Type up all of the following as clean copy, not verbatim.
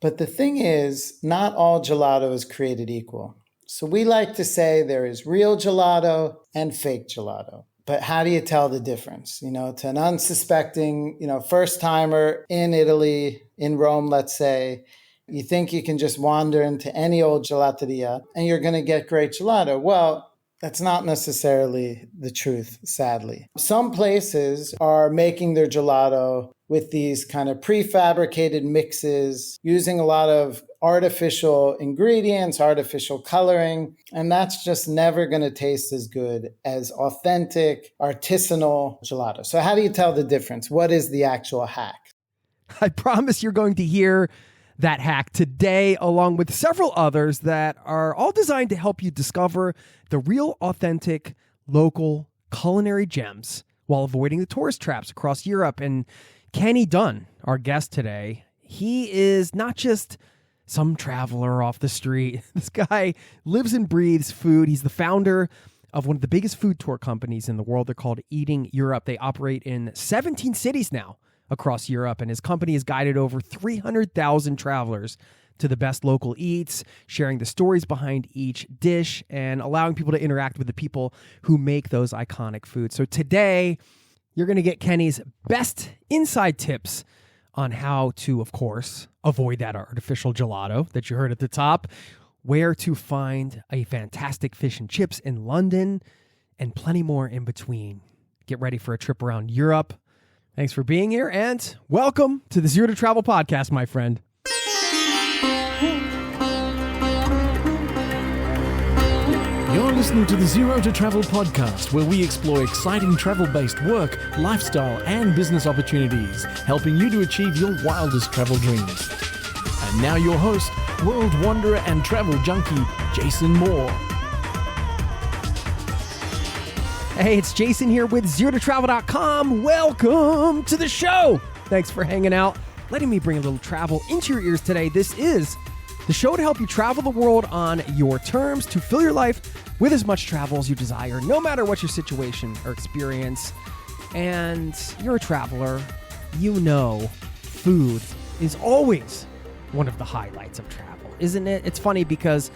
But the thing is, not all gelato is created equal. So we like to say there is real gelato and fake gelato. But how do you tell the difference? To an unsuspecting, first timer in Italy, in Rome, let's say, you think you can just wander into any old gelateria and you're going to get great gelato. Well, that's not necessarily the truth, sadly. Some places are making their gelato with these kind of prefabricated mixes, using a lot of artificial ingredients, artificial coloring, and that's just never going to taste as good as authentic, artisanal gelato. So how do you tell the difference? What is the actual hack? I promise you're going to hear that hack today, along with several others that are all designed to help you discover the real, authentic, local culinary gems while avoiding the tourist traps across Europe. And Kenny Dunn, our guest today, he is not just some traveler off the street. This guy lives and breathes food. He's the founder of one of the biggest food tour companies in the world. They're called Eating Europe. They operate in 17 cities now across Europe, and his company has guided over 300,000 travelers to the best local eats, sharing the stories behind each dish and allowing people to interact with the people who make those iconic foods. So today, you're going to get Kenny's best inside tips on how to, of course, avoid that artificial gelato that you heard at the top, where to find a fantastic fish and chips in London, and plenty more in between. Get ready for a trip around Europe. Thanks for being here, and welcome to the Zero to Travel podcast, my friend. You're listening to the Zero to Travel podcast, where we explore exciting travel-based work, lifestyle, and business opportunities, helping you to achieve your wildest travel dreams. And now your host, world wanderer and travel junkie, Jason Moore. Hey, it's Jason here with ZeroToTravel.com. Welcome to the show. Thanks for hanging out, letting me bring a little travel into your ears today. This is the show to help you travel the world on your terms, to fill your life with as much travel as you desire, no matter what your situation or experience. And you're a traveler, you know food is always one of the highlights of travel, isn't it? It's funny because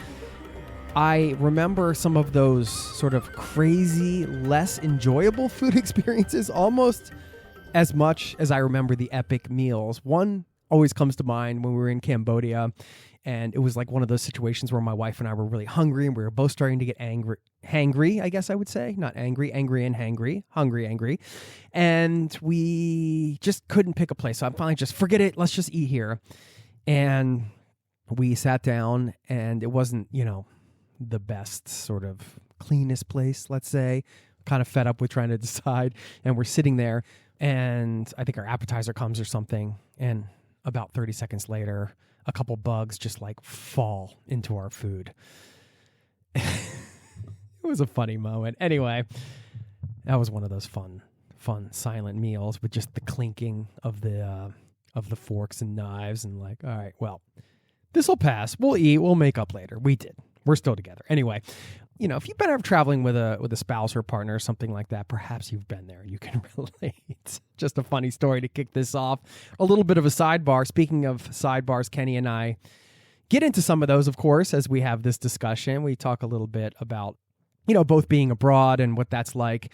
I remember some of those sort of crazy, less enjoyable food experiences almost as much as I remember the epic meals. One always comes to mind when we were in Cambodia, and it was like one of those situations where my wife and I were really hungry, and we were both starting to get hangry, I guess I would say. Not angry and hangry, hungry. And we just couldn't pick a place. So I'm finally just, forget it, let's just eat here. And we sat down, and it wasn't, the best sort of cleanest place, let's say. Kind of fed up with trying to decide, and we're sitting there, and I think our appetizer comes or something, and about 30 seconds later, a couple bugs just like fall into our food. It was a funny moment. Anyway, that was one of those fun silent meals with just the clinking of the forks and knives, and like, all right, well, this will pass. We'll eat. We'll make up later. We did. We're still together. Anyway, if you've been ever traveling with a spouse or partner or something like that, perhaps you've been there. You can relate. Just a funny story to kick this off. A little bit of a sidebar. Speaking of sidebars, Kenny and I get into some of those, of course, as we have this discussion. We talk a little bit about, both being abroad and what that's like.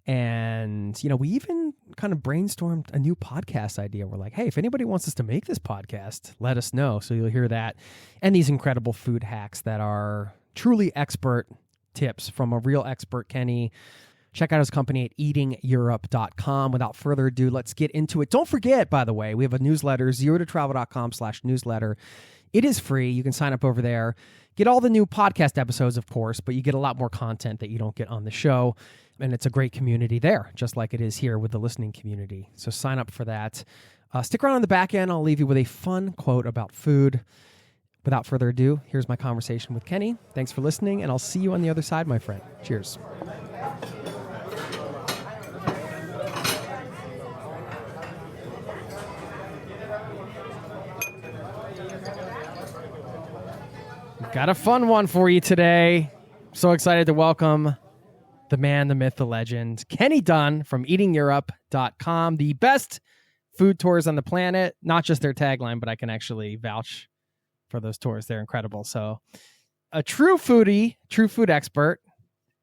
And, we even kind of brainstormed a new podcast idea. We're like, hey, if anybody wants us to make this podcast, let us know. So you'll hear that. And these incredible food hacks that are truly expert tips from a real expert, Kenny. Check out his company at eatingeurope.com. Without further ado, let's get into it. Don't forget, by the way, we have a newsletter, zerototravel.com/newsletter. It is free. You can sign up over there. Get all the new podcast episodes, of course, but you get a lot more content that you don't get on the show. And it's a great community there, just like it is here with the listening community. So sign up for that. Stick around on the back end. I'll leave you with a fun quote about food. Without further ado, here's my conversation with Kenny. Thanks for listening, and I'll see you on the other side, my friend. Cheers. Got a fun one for you today. So excited to welcome the man, the myth, the legend, Kenny Dunn from eatingeurope.com. The best food tours on the planet. Not just their tagline, but I can actually vouch for those tours. They're incredible. So a true foodie, true food expert,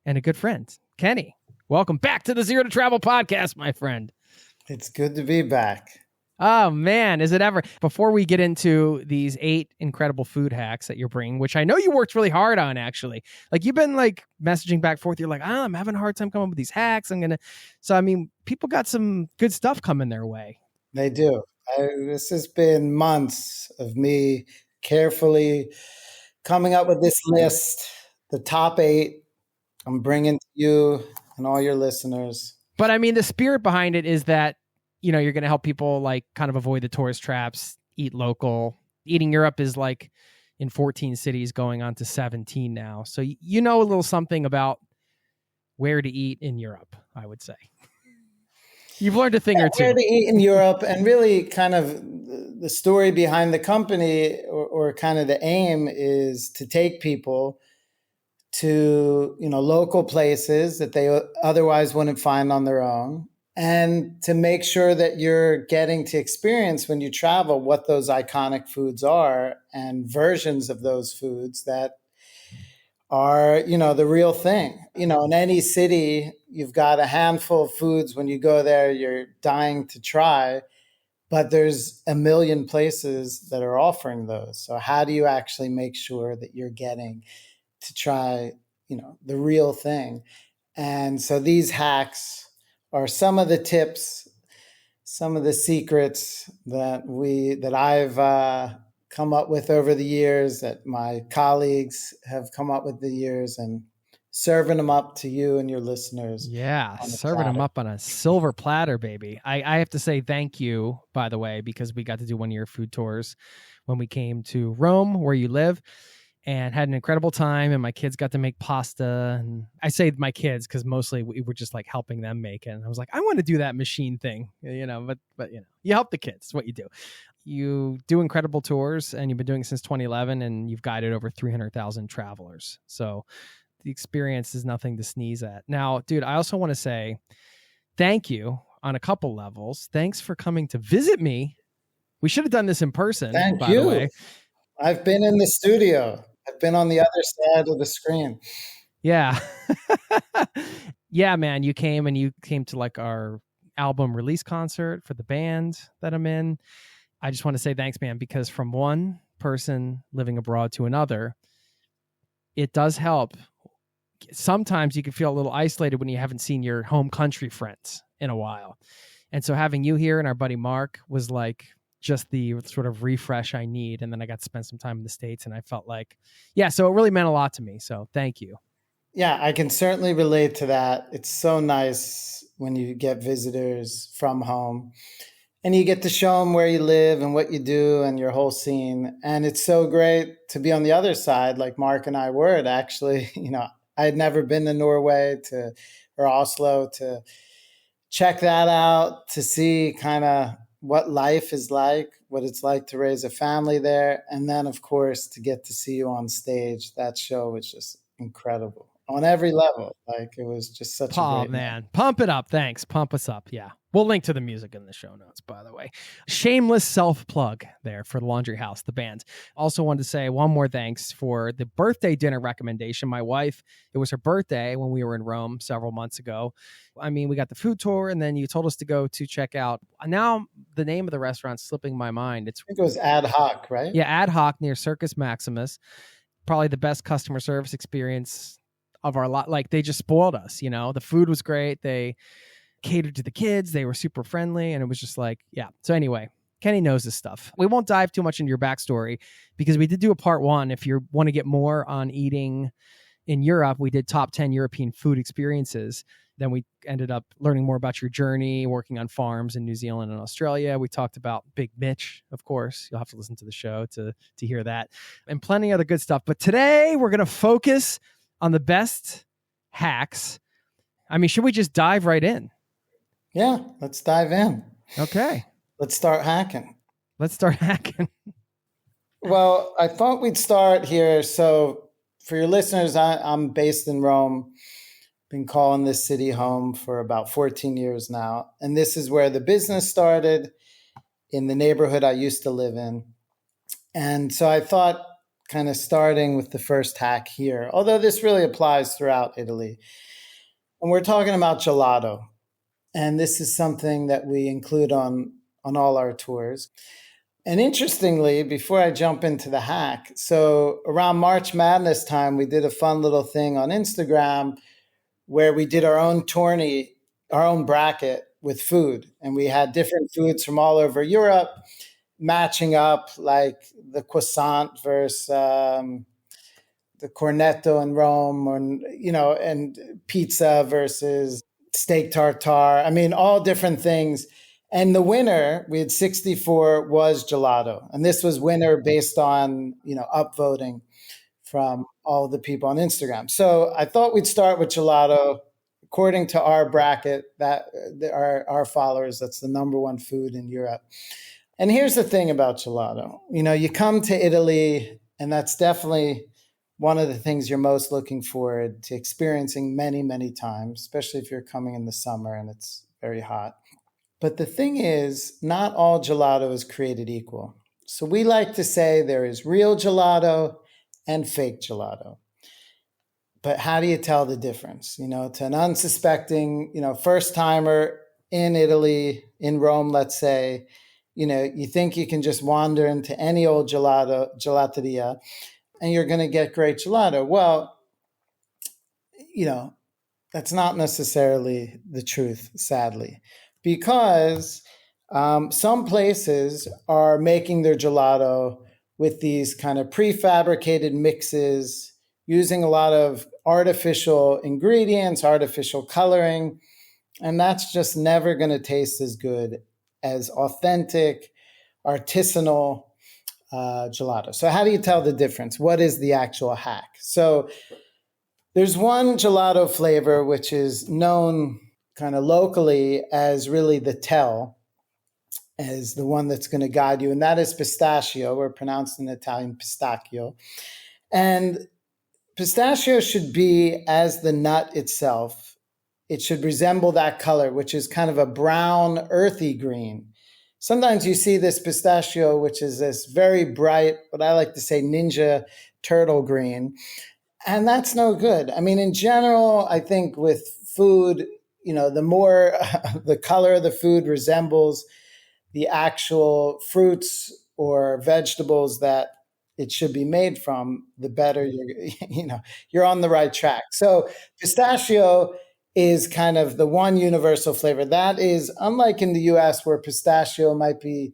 and a good friend. Kenny, welcome back to the Zero to Travel podcast, my friend. It's good to be back. Oh, man, is it ever? Before we get into these 8 incredible food hacks that you're bringing, which I know you worked really hard on, actually. Like, you've been, like, messaging back and forth. You're like, I'm having a hard time coming up with these hacks. So, I mean, people got some good stuff coming their way. They do. This has been months of me carefully coming up with this list, the top 8 I'm bringing to you and all your listeners. But, I mean, the spirit behind it is that, you know, you're going to help people like kind of avoid the tourist traps, eat local. Eating Europe is like in 14 cities going on to 17 now. So you know a little something about where to eat in Europe, I would say. You've learned a thing or two. Where to eat in Europe, and really kind of the story behind the company or kind of the aim is to take people to, you know, local places that they otherwise wouldn't find on their own, and to make sure that you're getting to experience when you travel what those iconic foods are and versions of those foods that are, you know, the real thing. You know, in any city, you've got a handful of foods when you go there, you're dying to try, but there's a million places that are offering those. So how do you actually make sure that you're getting to try, you know, the real thing? And so these hacks are some of the tips, some of the secrets that I've come up with over the years, that my colleagues have come up with the years, and serving them up to you and your listeners. Yeah, serving them up on a silver platter, baby. I have to say thank you, by the way, because we got to do one of your food tours when we came to Rome, where you live, and had an incredible time. And my kids got to make pasta. And I say my kids because mostly we were just like helping them make it. And I was like, I want to do that machine thing, you know, but you know, you help the kids. It's what you do. You do incredible tours, and you've been doing it since 2011, and you've guided over 300,000 travelers. So the experience is nothing to sneeze at. Now, dude, I also want to say thank you on a couple levels. Thanks for coming to visit me. We should have done this in person, by the way. I've been in the studio. I've been on the other side of the screen. Yeah. Yeah, man, you came to like our album release concert for the band that I'm in. I just want to say thanks, man, because from one person living abroad to another, it does help. Sometimes you can feel a little isolated when you haven't seen your home country friends in a while. And so having you here and our buddy Mark was like just the sort of refresh I need. And then I got to spend some time in the States, and I felt like, yeah, so it really meant a lot to me. So thank you. Yeah, I can certainly relate to that. It's so nice when you get visitors from home and you get to show them where you live and what you do and your whole scene. And it's so great to be on the other side, like Mark and I were. Actually, you know, I had never been to Norway or Oslo to check that out, to see kind of what life is like, what it's like to raise a family there. And then, of course, to get to see you on stage. That show was just incredible on every level. Like, it was just such a great man. Pump it up. Thanks. Pump us up. Yeah. We'll link to the music in the show notes, by the way. Shameless self-plug there for the Laundry House, the band. Also wanted to say one more thanks for the birthday dinner recommendation. My wife, it was her birthday when we were in Rome several months ago. I mean, we got the food tour, and then you told us to go to check out. Now the name of the restaurant's slipping my mind. I think it was Ad Hoc, right? Yeah, Ad Hoc near Circus Maximus. Probably the best customer service experience of our lot. Like, they just spoiled us, you know. The food was great. They catered to the kids. They were super friendly, and it was just like, yeah. So anyway, Kenny knows this stuff. We won't dive too much into your backstory because we did do a part 1. If you want to get more on eating in Europe, we did top 10 European food experiences. Then we ended up learning more about your journey, working on farms in New Zealand and Australia. We talked about Big Mitch, of course. You'll have to listen to the show to hear that, and plenty of other good stuff. But today we're going to focus on the best hacks. I mean, should we just dive right in? Yeah, let's dive in. Okay. Let's start hacking. Well, I thought we'd start here. So for your listeners, I'm based in Rome. Been calling this city home for about 14 years now. And this is where the business started, in the neighborhood I used to live in. And so I thought kind of starting with the first hack here, although this really applies throughout Italy. And we're talking about gelato. And this is something that we include on all our tours. And interestingly, before I jump into the hack, so around March Madness time, we did a fun little thing on Instagram where we did our own tourney, our own bracket with food. And we had different foods from all over Europe matching up, like the croissant versus the cornetto in Rome, or, and pizza versus steak tartare. I mean, all different things. And the winner, we had 64, was gelato. And this was winner based on, upvoting from all the people on Instagram. So I thought we'd start with gelato. According to our bracket, that our followers, that's the number one food in Europe. And here's the thing about gelato. You come to Italy, and that's definitely one of the things you're most looking forward to experiencing many, many times, especially if you're coming in the summer and it's very hot. But the thing is, not all gelato is created equal. So we like to say there is real gelato and fake gelato. But how do you tell the difference? To an unsuspecting, first timer in Italy, in Rome, let's say, you think you can just wander into any old gelateria and you're going to get great gelato. Well, that's not necessarily the truth, sadly, because some places are making their gelato with these kind of prefabricated mixes, using a lot of artificial ingredients, artificial coloring, and that's just never going to taste as good as authentic, artisanal gelato. So how do you tell the difference? What is the actual hack? So there's one gelato flavor which is known kind of locally as really the tell, as the one that's going to guide you, and that is pistachio, or pronounced in Italian pistacchio. And pistachio should be as the nut itself. It should resemble that color, which is kind of a brown, earthy green. Sometimes you see this pistachio, which is this very bright, what I like to say, ninja turtle green. And that's no good. I mean, in general, I think with food, the more the color of the food resembles the actual fruits or vegetables that it should be made from, the better you're on the right track. So pistachio is kind of the one universal flavor. That is, unlike in the US where pistachio might be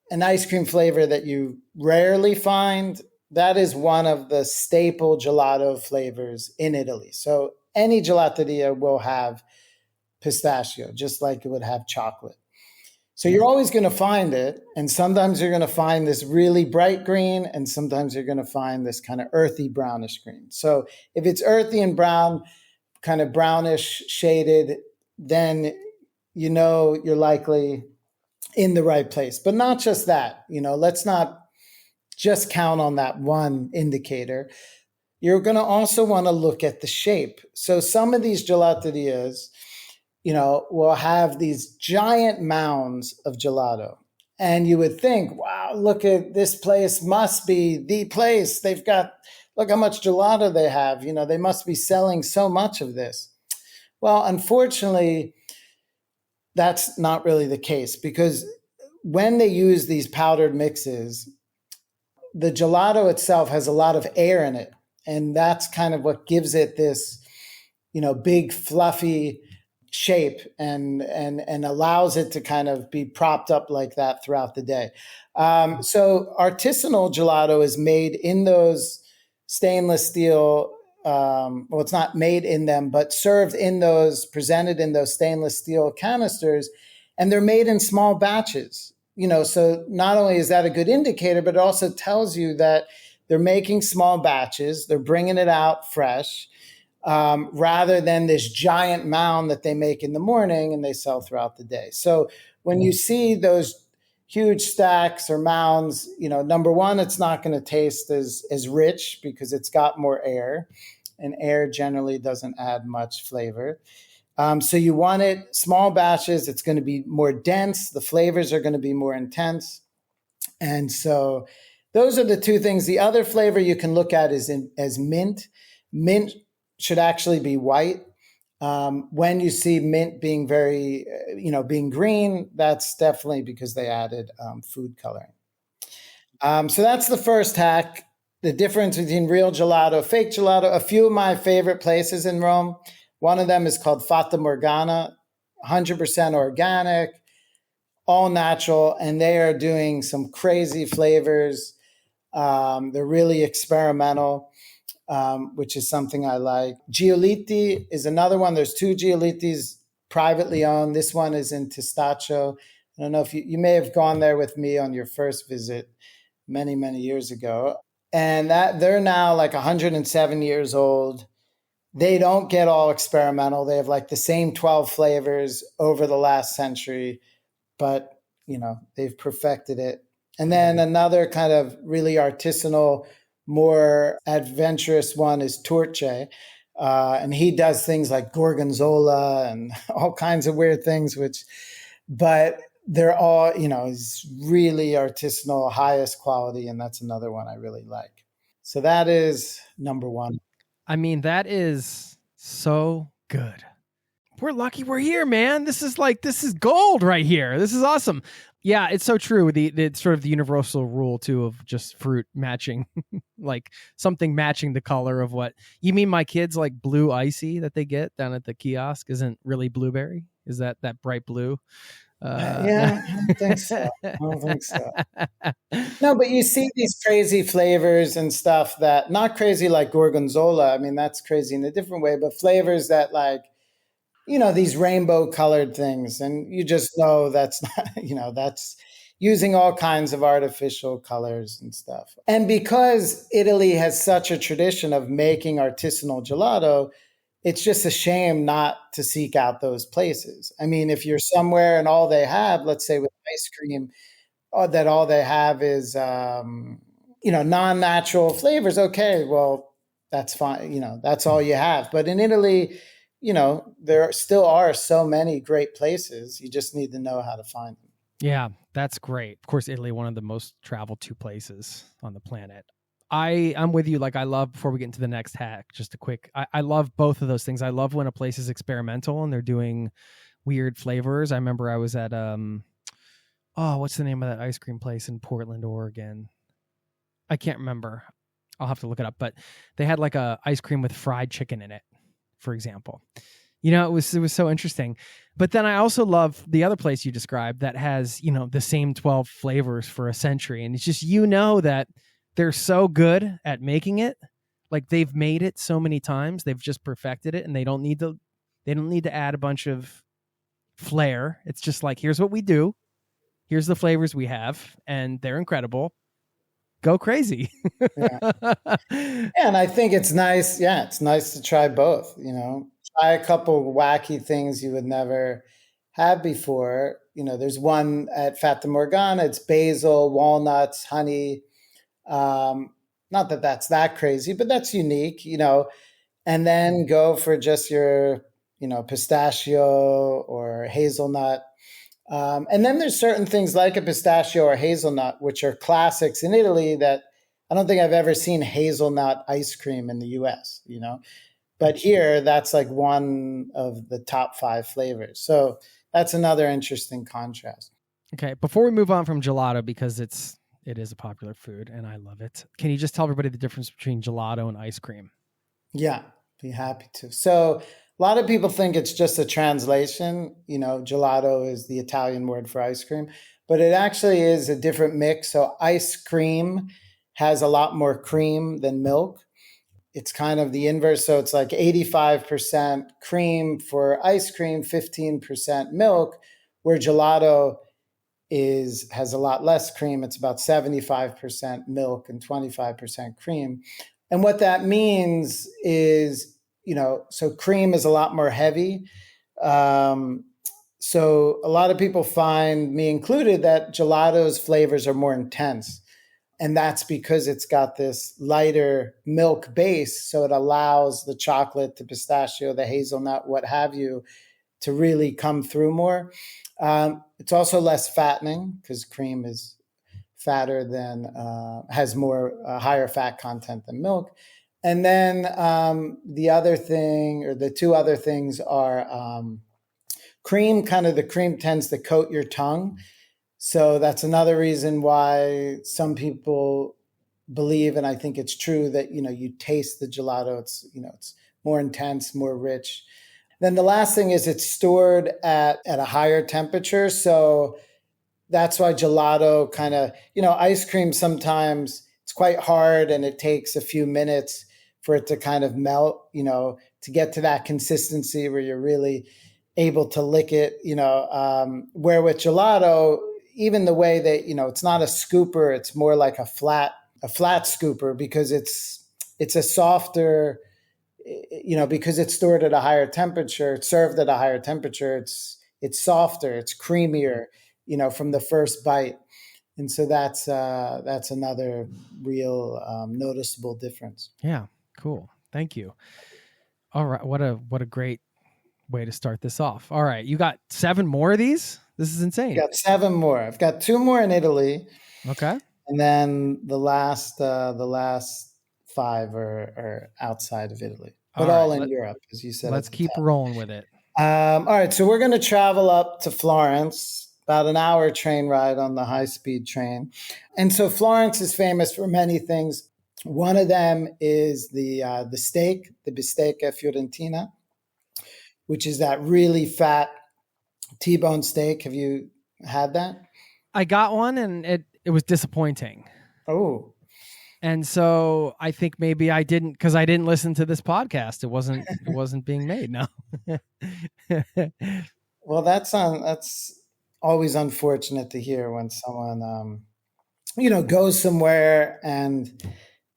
an ice cream flavor that you rarely find, that is one of the staple gelato flavors in Italy. So any gelateria will have pistachio, just like it would have chocolate. So you're always going to find it. And sometimes you're going to find this really bright green, and sometimes you're going to find this kind of earthy brownish green. So if it's earthy and brown, kind of brownish shaded, then you're likely in the right place. But not just that, let's not just count on that one indicator. You're going to also want to look at the shape. So some of these gelaterias, will have these giant mounds of gelato. And you would think, wow, look at this place, must be the place. Look how much gelato they have. They must be selling so much of this. Well, unfortunately, that's not really the case, because when they use these powdered mixes, the gelato itself has a lot of air in it. And that's kind of what gives it this, big fluffy shape and allows it to kind of be propped up like that throughout the day. So artisanal gelato is made in those stainless steel, it's not made in them, but served in those, presented in those stainless steel canisters, and they're made in small batches. So not only is that a good indicator, but it also tells you that they're making small batches, they're bringing it out fresh, rather than this giant mound that they make in the morning and they sell throughout the day. So when you see those huge stacks or mounds, number one, it's not going to taste as rich because it's got more air, and air generally doesn't add much flavor. So you want it small batches. It's going to be more dense. The flavors are going to be more intense. And so those are the two things. The other flavor you can look at is as mint. Mint should actually be white. When you see mint being very, being green, that's definitely because they added food coloring. So that's the first hack. The difference between real gelato, fake gelato. A few of my favorite places in Rome. One of them is called Fata Morgana, 100% organic, all natural, and they are doing some crazy flavors. They're really experimental, which is something I like. Giolitti is another one. There's two Giolittis privately owned. This one is in Testaccio. I don't know if you may have gone there with me on your first visit many, many years ago. And that they're now like 107 years old. They don't get all experimental. They have like the same 12 flavors over the last century, but they've perfected it. And then another kind of really artisanal, more adventurous one is Turce. And he does things like gorgonzola and all kinds of weird things, but they're all, is really artisanal, highest quality. And that's another one I really like. So that is number one. I mean, that is so good. We're lucky we're here, man. This is gold right here. This is awesome. Yeah, it's so true. The sort of the universal rule too of just fruit matching, like something matching the color of what you mean. My kids like blue icy that they get down at the kiosk isn't really blueberry. Is that bright blue? Yeah, I don't think so. No, but you see these crazy flavors and stuff that not crazy like gorgonzola. I mean, that's crazy in a different way, but flavors that like, these rainbow colored things. And you just know that's not, that's using all kinds of artificial colors and stuff. And because Italy has such a tradition of making artisanal gelato, it's just a shame not to seek out those places. I mean, if you're somewhere and all they have, let's say with ice cream, that all they have is, non-natural flavors. Okay, well, that's fine. That's all you have. But in Italy, there still are so many great places. You just need to know how to find them. Yeah, that's great. Of course, Italy, one of the most traveled to places on the planet. I'm with you. Like, I love, before we get into the next hack, just a quick, I love both of those things. I love when a place is experimental and they're doing weird flavors. I remember I was at, what's the name of that ice cream place in Portland, Oregon? I can't remember. I'll have to look it up, but they had like a ice cream with fried chicken in it, for example. It was so interesting. But then I also love the other place you described that has, the same 12 flavors for a century. And it's just, that they're so good at making it. Like, they've made it so many times. They've just perfected it, and they don't need to add a bunch of flair. It's just like, here's what we do. Here's the flavors we have, and they're incredible. Go crazy. Yeah. And I think it's nice. Yeah, it's nice to try both, try a couple wacky things you would never have before. There's one at Fata Morgana. It's basil, walnuts, honey. Not that that's that crazy, but that's unique, and then go for just your, pistachio or hazelnut. And then there's certain things like a pistachio or hazelnut, which are classics in Italy that I don't think I've ever seen hazelnut ice cream in the US, but here that's like one of the top 5 flavors. So that's another interesting contrast. Okay. Before we move on from gelato, because it is a popular food and I love it, can you just tell everybody the difference between gelato and ice cream? Yeah, be happy to. So a lot of people think it's just a translation. Gelato is the Italian word for ice cream, but it actually is a different mix. So ice cream has a lot more cream than milk. It's kind of the inverse. So it's like 85% cream for ice cream, 15% milk, where gelato has a lot less cream. It's about 75% milk and 25% cream. And what that means is, so cream is a lot more heavy. So a lot of people find, me included, that gelato's flavors are more intense. And that's because it's got this lighter milk base. So it allows the chocolate, the pistachio, the hazelnut, what have you, to really come through more. It's also less fattening because cream is fatter than, has more higher fat content than milk. And then the other thing, or the two other things are cream. Kind of the cream tends to coat your tongue. So that's another reason why some people believe, and I think it's true, that, you taste the gelato. It's more intense, more rich. Then the last thing is it's stored at a higher temperature. So that's why gelato kind of, ice cream sometimes it's quite hard and it takes a few minutes for it to kind of melt, to get to that consistency where you're really able to lick it, where with gelato, even the way that, it's not a scooper, it's more like a flat scooper, because it's a softer, because it's stored at a higher temperature, it's served at a higher temperature, it's softer, it's creamier, from the first bite. And so that's another real noticeable difference. Yeah, cool. Thank you. All right, what a great way to start this off. All right, you got 7 more of these? This is insane. Got 7 more. I've got 2 more in Italy. Okay. And then the last 5 are outside of Italy, but all in Europe, as you said. Let's keep rolling with it. All right, so we're going to travel up to Florence, about an hour train ride on the high-speed train. And so Florence is famous for many things. One of them is the steak, the bistecca fiorentina, which is that really fat T-bone steak. Have you had that? I got one, and it was disappointing. Oh. And so I think maybe I didn't, because I didn't listen to this podcast. It wasn't being made. No. Well, that's always unfortunate to hear when someone, goes somewhere and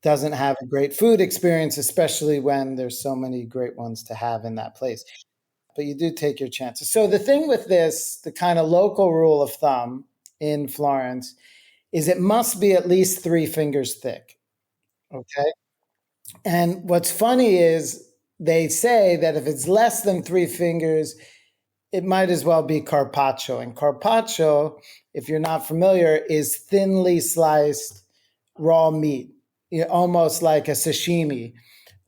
doesn't have a great food experience, especially when there's so many great ones to have in that place. But you do take your chances. So the thing with this, the kind of local rule of thumb in Florence, is it must be at least 3 fingers thick. Okay. And what's funny is they say that if it's less than 3 fingers, it might as well be carpaccio. And carpaccio, if you're not familiar, is thinly sliced raw meat, almost like a sashimi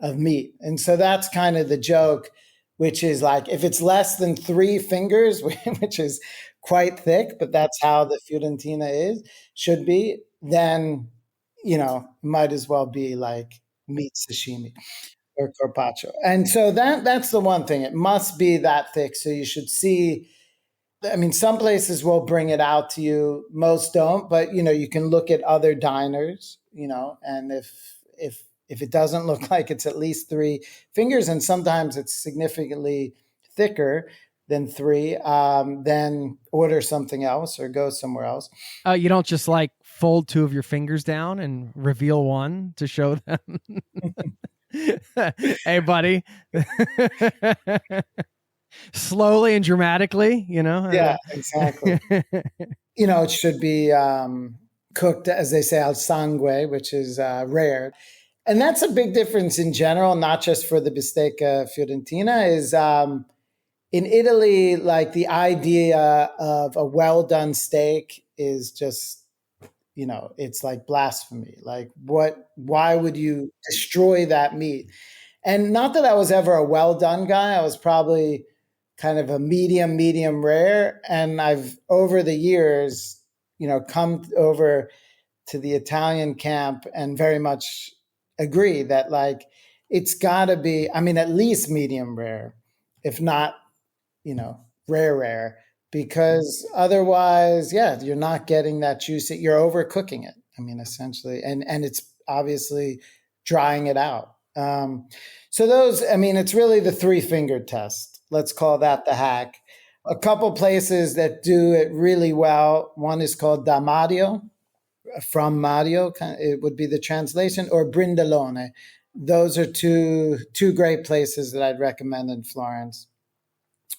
of meat. And so that's kind of the joke, which is like, if it's less than 3 fingers, which is quite thick, but that's how the Fiorentina should be, then, might as well be like meat sashimi or carpaccio. And so that's the one thing. It must be that thick. So you should see, some places will bring it out to you. Most don't, but, you can look at other diners, and if it doesn't look like it's at least 3 fingers, and sometimes it's significantly thicker than 3, then order something else or go somewhere else. You don't just like fold 2 of your fingers down and reveal one to show them. Hey, buddy. Slowly and dramatically, Yeah, exactly. It should be cooked, as they say, al sangue, which is rare. And that's a big difference in general, not just for the bistecca fiorentina, is in Italy, like the idea of a well-done steak is just, it's like blasphemy. Like why would you destroy that meat? And not that I was ever a well-done guy. I was probably kind of a medium rare. And I've, over the years, come over to the Italian camp and very much agree that like, it's gotta be, at least medium rare, if not, rare, because otherwise, you're not getting that juice. You're overcooking it. Essentially, and it's obviously drying it out. So those, it's really the 3-finger test. Let's call that the hack. A couple places that do it really well. One is called Da Mario, from Mario, it would be the translation, or Brindolone. Those are two great places that I'd recommend in Florence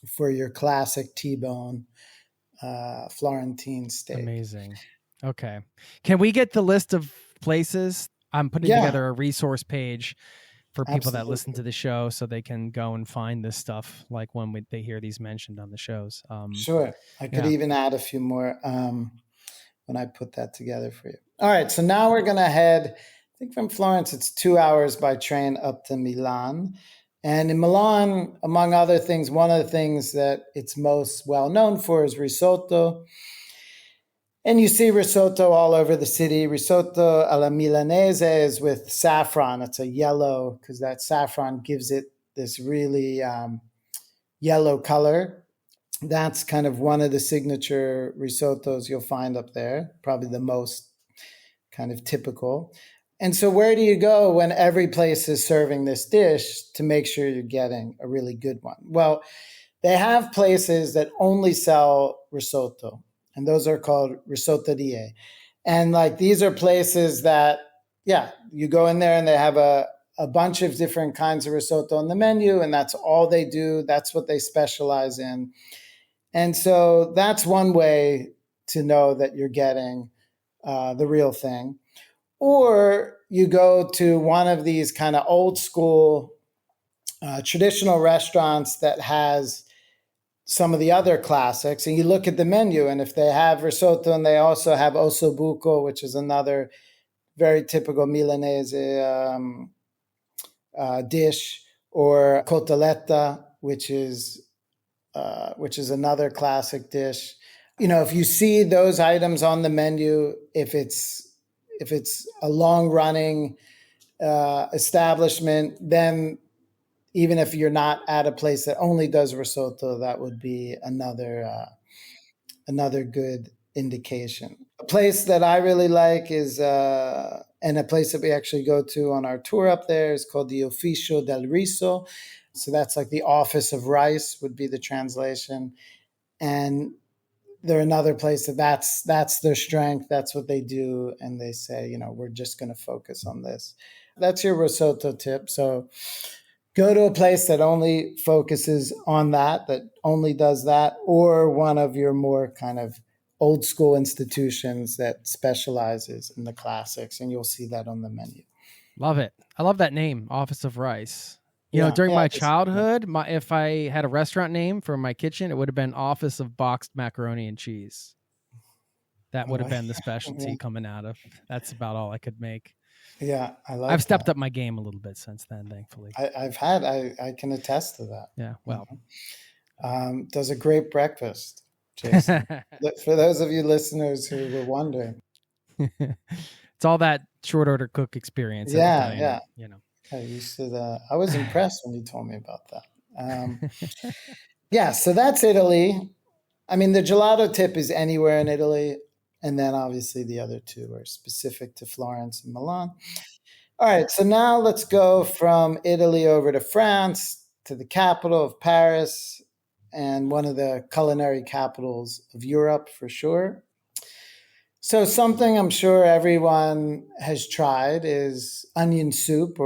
for your classic T-bone Florentine steak. Amazing. Okay. Can we get the list of places? I'm putting together a resource page for people that listen to the show so they can go and find this stuff, like when they hear these mentioned on the shows. Sure. I could even add a few more. when I put that together for you. All right, so now we're going to head, I think from Florence, it's 2 hours by train up to Milan. And in Milan, among other things, one of the things that it's most well known for is risotto. And you see risotto all over the city. Risotto alla Milanese is with saffron. It's a yellow, because that saffron gives it this really yellow color. That's kind of one of the signature risottos you'll find up there, probably the most kind of typical. And so where do you go when every place is serving this dish to make sure you're getting a really good one? Well, they have places that only sell risotto, and those are called risotterie. And like these are places that, yeah, you go in there and they have a bunch of different kinds of risotto on the menu, and that's all they do. That's what they specialize in. And so that's one way to know that you're getting the real thing. Or you go to one of these kind of old school traditional restaurants that has some of the other classics, and you look at the menu, and if they have risotto and they also have ossobuco, which is another very typical Milanese dish, or cotoletta, which is another classic dish. If you see those items on the menu, if it's a long-running establishment, then even if you're not at a place that only does risotto, that would be another good indication. A place that I really like is, and a place that we actually go to on our tour up there, is called the Ufficio del Riso. So that's like the office of rice would be the translation. And they're another place that's their strength. That's what they do. And they say, we're just going to focus on this. That's your risotto tip. So go to a place that only focuses on that only does that, or one of your more kind of old school institutions that specializes in the classics, and you'll see that on the menu. Love it. I love that name, Office of Rice. During my childhood, if I had a restaurant name for my kitchen, it would have been Office of Boxed Macaroni and Cheese. That would have been the specialty coming out of. That's about all I could make. Yeah, I've stepped up my game a little bit since then, thankfully. I can attest to that. Yeah, well. Does a great breakfast, Jason. For those of you listeners who were wondering. It's all that short order cook experience. Yeah. I was impressed when you told me about that. Yeah, so that's Italy. I mean, the gelato tip is anywhere in Italy. And then obviously the other two are specific to Florence and Milan. All right, so now let's go from Italy over to France, to the capital of Paris, and one of the culinary capitals of Europe for sure. So something I'm sure everyone has tried is onion soup,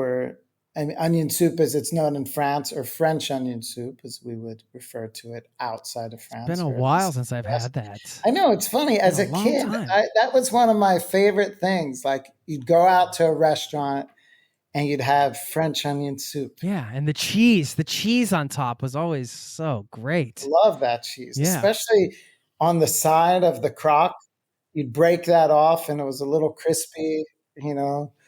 onion soup as it's known in France, or French onion soup as we would refer to it outside of France. It's been a while since I've had that. I know, it's funny. As a kid, that was one of my favorite things. Like you'd go out to a restaurant and you'd have French onion soup. Yeah, and the cheese on top was always so great. Love that cheese, especially on the side of the crock. You'd break that off and it was a little crispy,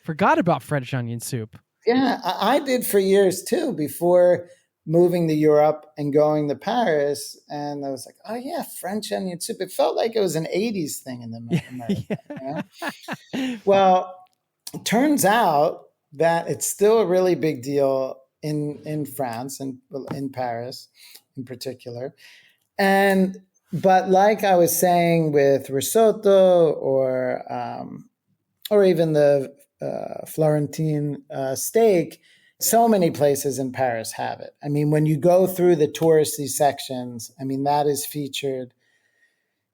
Forgot about French onion soup. Yeah, I did for years too, before moving to Europe and going to Paris. And I was like, oh yeah, French onion soup. It felt like it was an 80s thing in America. Well, it turns out that it's still a really big deal in France and in Paris in particular. But like I was saying with risotto or even the Florentine steak, so many places in Paris have it. I mean, when you go through the touristy sections, that is featured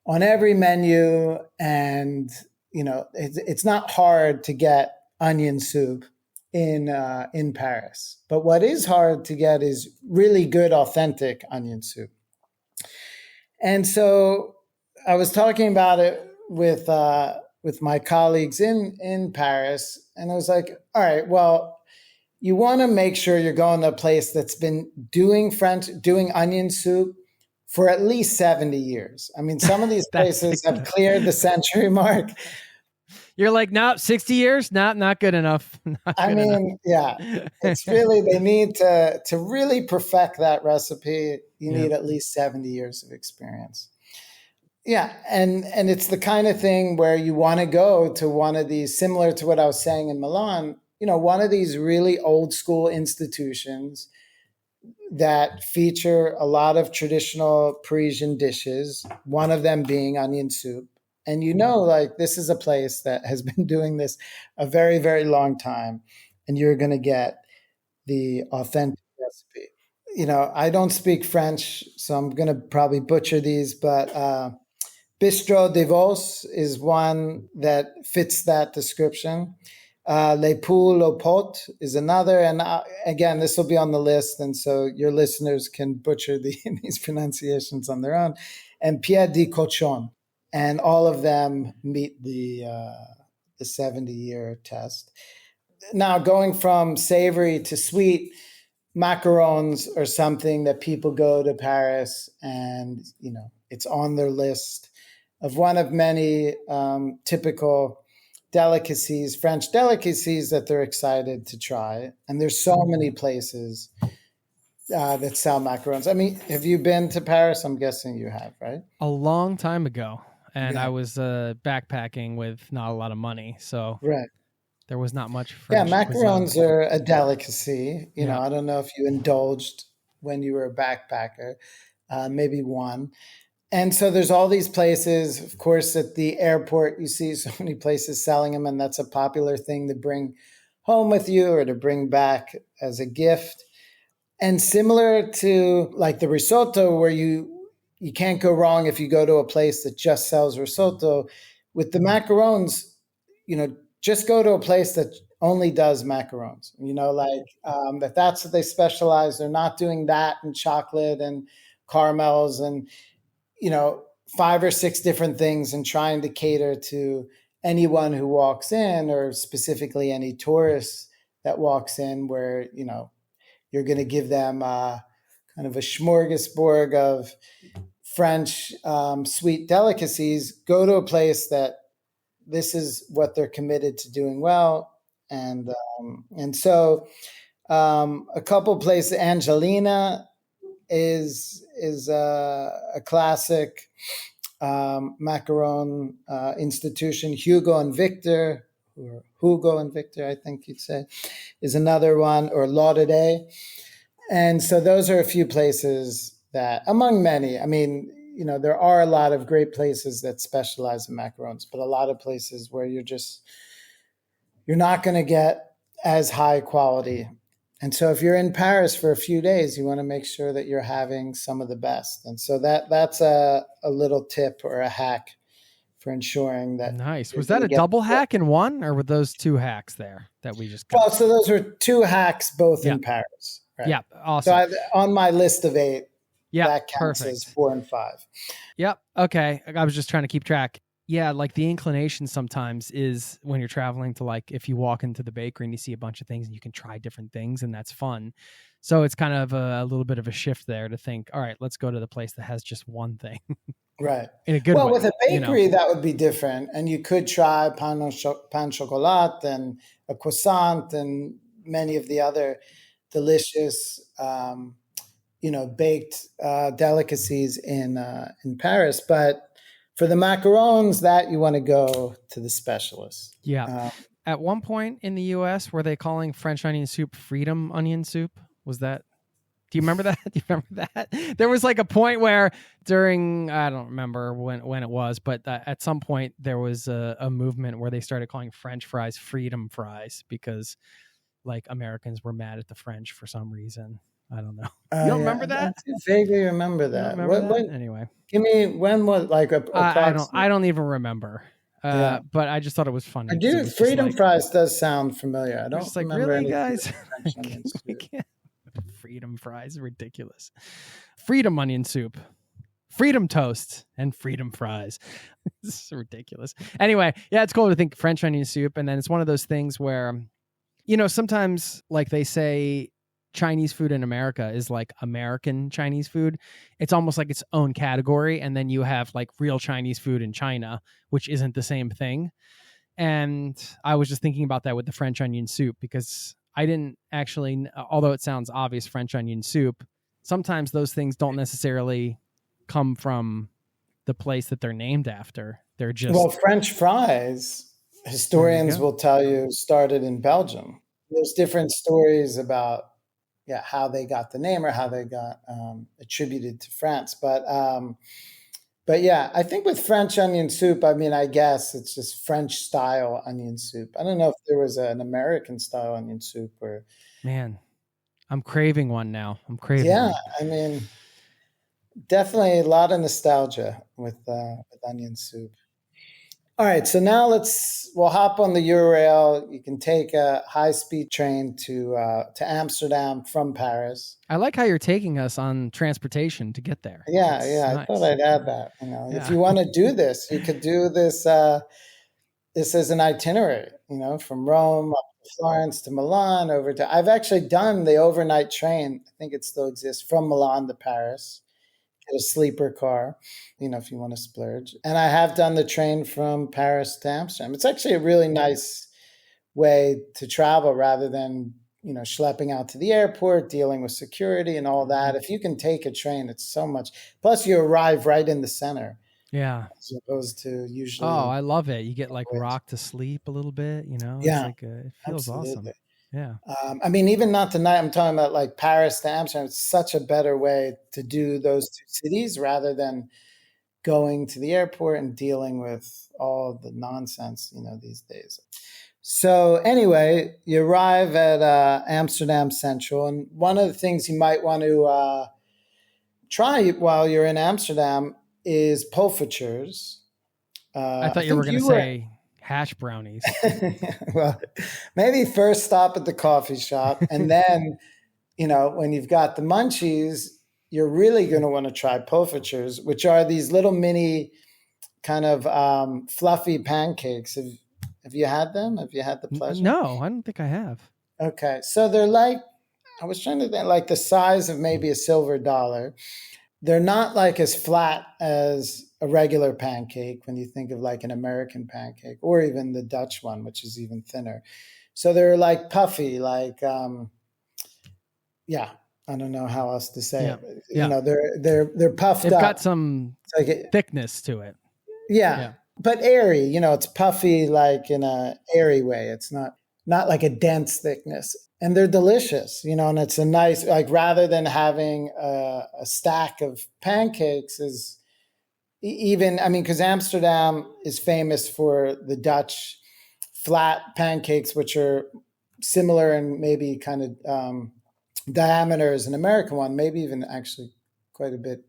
on every menu. And, it's not hard to get onion soup in Paris. But what is hard to get is really good, authentic onion soup. And so I was talking about it with my colleagues in Paris, and I was like, all right, well, you want to make sure you're going to a place that's been doing onion soup for at least 70 years. I mean, some of these places have cleared the century mark. You're like, no, 60 years? Not good enough. Yeah, it's really, they need to really perfect that recipe. You need at least 70 years of experience. Yeah. And it's the kind of thing where you want to go to one of these, similar to what I was saying in Milan, one of these really old school institutions that feature a lot of traditional Parisian dishes, one of them being onion soup. And like this is a place that has been doing this a very, very long time, and you're going to get the authentic recipe. I don't speak French, so I'm going to probably butcher these, but Bistro de Vos is one that fits that description. Les Poules au Pot is another. And again, this will be on the list, and so your listeners can butcher these pronunciations on their own. And Pied de Cochon. And all of them meet the 70-year test. Now, going from savory to sweet, macarons are something that people go to Paris and, it's on their list of one of many typical delicacies, French delicacies that they're excited to try. And there's so many places that sell macarons. I mean, have you been to Paris? I'm guessing you have, right? A long time ago. And I was backpacking with not a lot of money. So there was not much French macarons cuisine. are a delicacy. I don't know if you indulged when you were a backpacker, maybe one. And so there's all these places, of course, at the airport, you see so many places selling them, and that's a popular thing to bring home with you or to bring back as a gift. And similar to like the risotto, where you can't go wrong if you go to a place that just sells risotto. With the macarons, just go to a place that only does macarons, that's what they specialize. They're not doing that and chocolate and caramels and, 5 or 6 different things and trying to cater to anyone who walks in, or specifically any tourists that walks in, where, you're going to give them kind of a smorgasbord of French sweet delicacies. Go to a place that this is what they're committed to doing well. And so a couple places, Angelina is a classic macaron institution. Hugo and Victor, I think you'd say, is another one, or Lauderdale. And so those are a few places that, among many, I mean, there are a lot of great places that specialize in macarons, but a lot of places where you're not going to get as high quality. And so if you're in Paris for a few days, you want to make sure that you're having some of the best. And so that's a little tip or a hack for ensuring that. Nice. Was that a double hack in one, or were those 2 hacks there that we just got? Well, so those were 2 hacks, both in Paris. Right? Yeah. Awesome. So on my list of 8, that counts perfect. as 4 and 5. Yep. Okay. I was just trying to keep track. Yeah, like the inclination sometimes is when you're traveling to, like, if you walk into the bakery and you see a bunch of things and you can try different things, and that's fun. So it's kind of a little bit of a shift there to think, all right, let's go to the place that has just one thing. Right. In a good way. Well, with a bakery, that would be different. And you could try pain chocolat and a croissant and many of the other delicious, baked delicacies in Paris. But for the macarons, that you want to go to the specialists. Yeah. At one point in the U.S., were they calling French onion soup freedom onion soup? Was that? Do you remember that? Do you remember that? There was like a point where during, I don't remember when it was, but at some point there was a movement where they started calling French fries freedom fries because, like, Americans were mad at the French for some reason. I don't know. You don't remember that? I vaguely remember that. Anyway, give me, when was like a I don't even remember. But I just thought it was funny. I do. Freedom fries does sound familiar. I don't just like, remember really, guys. We can't. Freedom fries, ridiculous. Freedom onion soup, freedom toast, and freedom fries. This is ridiculous. Anyway, yeah, it's cool to think French onion soup, and then it's one of those things where, sometimes, like they say, Chinese food in America is like American Chinese food. It's almost like its own category. And then you have like real Chinese food in China, which isn't the same thing. And I was just thinking about that with the French onion soup, because I didn't actually, although it sounds obvious, French onion soup, sometimes those things don't necessarily come from the place that they're named after. They're just... Well, French fries, historians will tell you, started in Belgium. There's different stories about how they got the name or how they got attributed to France. But yeah, I think with French onion soup, I mean, I guess it's just French style onion soup. I don't know if there was an American style onion soup or... Man, I'm craving one now. I'm craving one. I mean, definitely a lot of nostalgia with onion soup. All right, so now we'll hop on the Eurail. You can take a high-speed train to Amsterdam from Paris. I like how you're taking us on transportation to get there. Yeah, That's nice. I thought I'd add that. If you want to do this, you could do this this as an itinerary, from Rome up to Florence to Milan over to... I've actually done the overnight train. I think it still exists, from Milan to Paris. A sleeper car, if you want to splurge. And I have done the train from Paris to Amsterdam. It's actually a really nice way to travel rather than, schlepping out to the airport, dealing with security and all that. If you can take a train, it's so much. Plus you arrive right in the center. Yeah. As opposed to usually... Oh, I love it. You get like rocked to sleep a little bit, Yeah. It's like it feels Absolutely. awesome. Yeah. I mean, even not tonight, I'm talking about like Paris to Amsterdam. It's such a better way to do those two cities rather than going to the airport and dealing with all the nonsense, these days. So anyway, you arrive at Amsterdam Central. And one of the things you might want to try while you're in Amsterdam is poffertjes. I thought you were going to say hash brownies. Well, maybe first stop at the coffee shop, and then, when you've got the munchies, you're really going to want to try poffertjes, which are these little mini kind of fluffy pancakes. Have you had them? Have you had the pleasure? No, I don't think I have. Okay. So they're like, I was trying to think, like the size of maybe a silver dollar. They're not like as flat as a regular pancake when you think of like an American pancake or even the Dutch one, which is even thinner. So they're like puffy, like, I don't know how else to say it. Yeah. They're puffed They've up. got some thickness to it. Yeah. But airy, it's puffy, like in a airy way. It's not like a dense thickness. And they're delicious, and it's a nice, like rather than having a stack of pancakes is even, because Amsterdam is famous for the Dutch flat pancakes, which are similar and maybe kind of diameter as an American one, maybe even actually quite a bit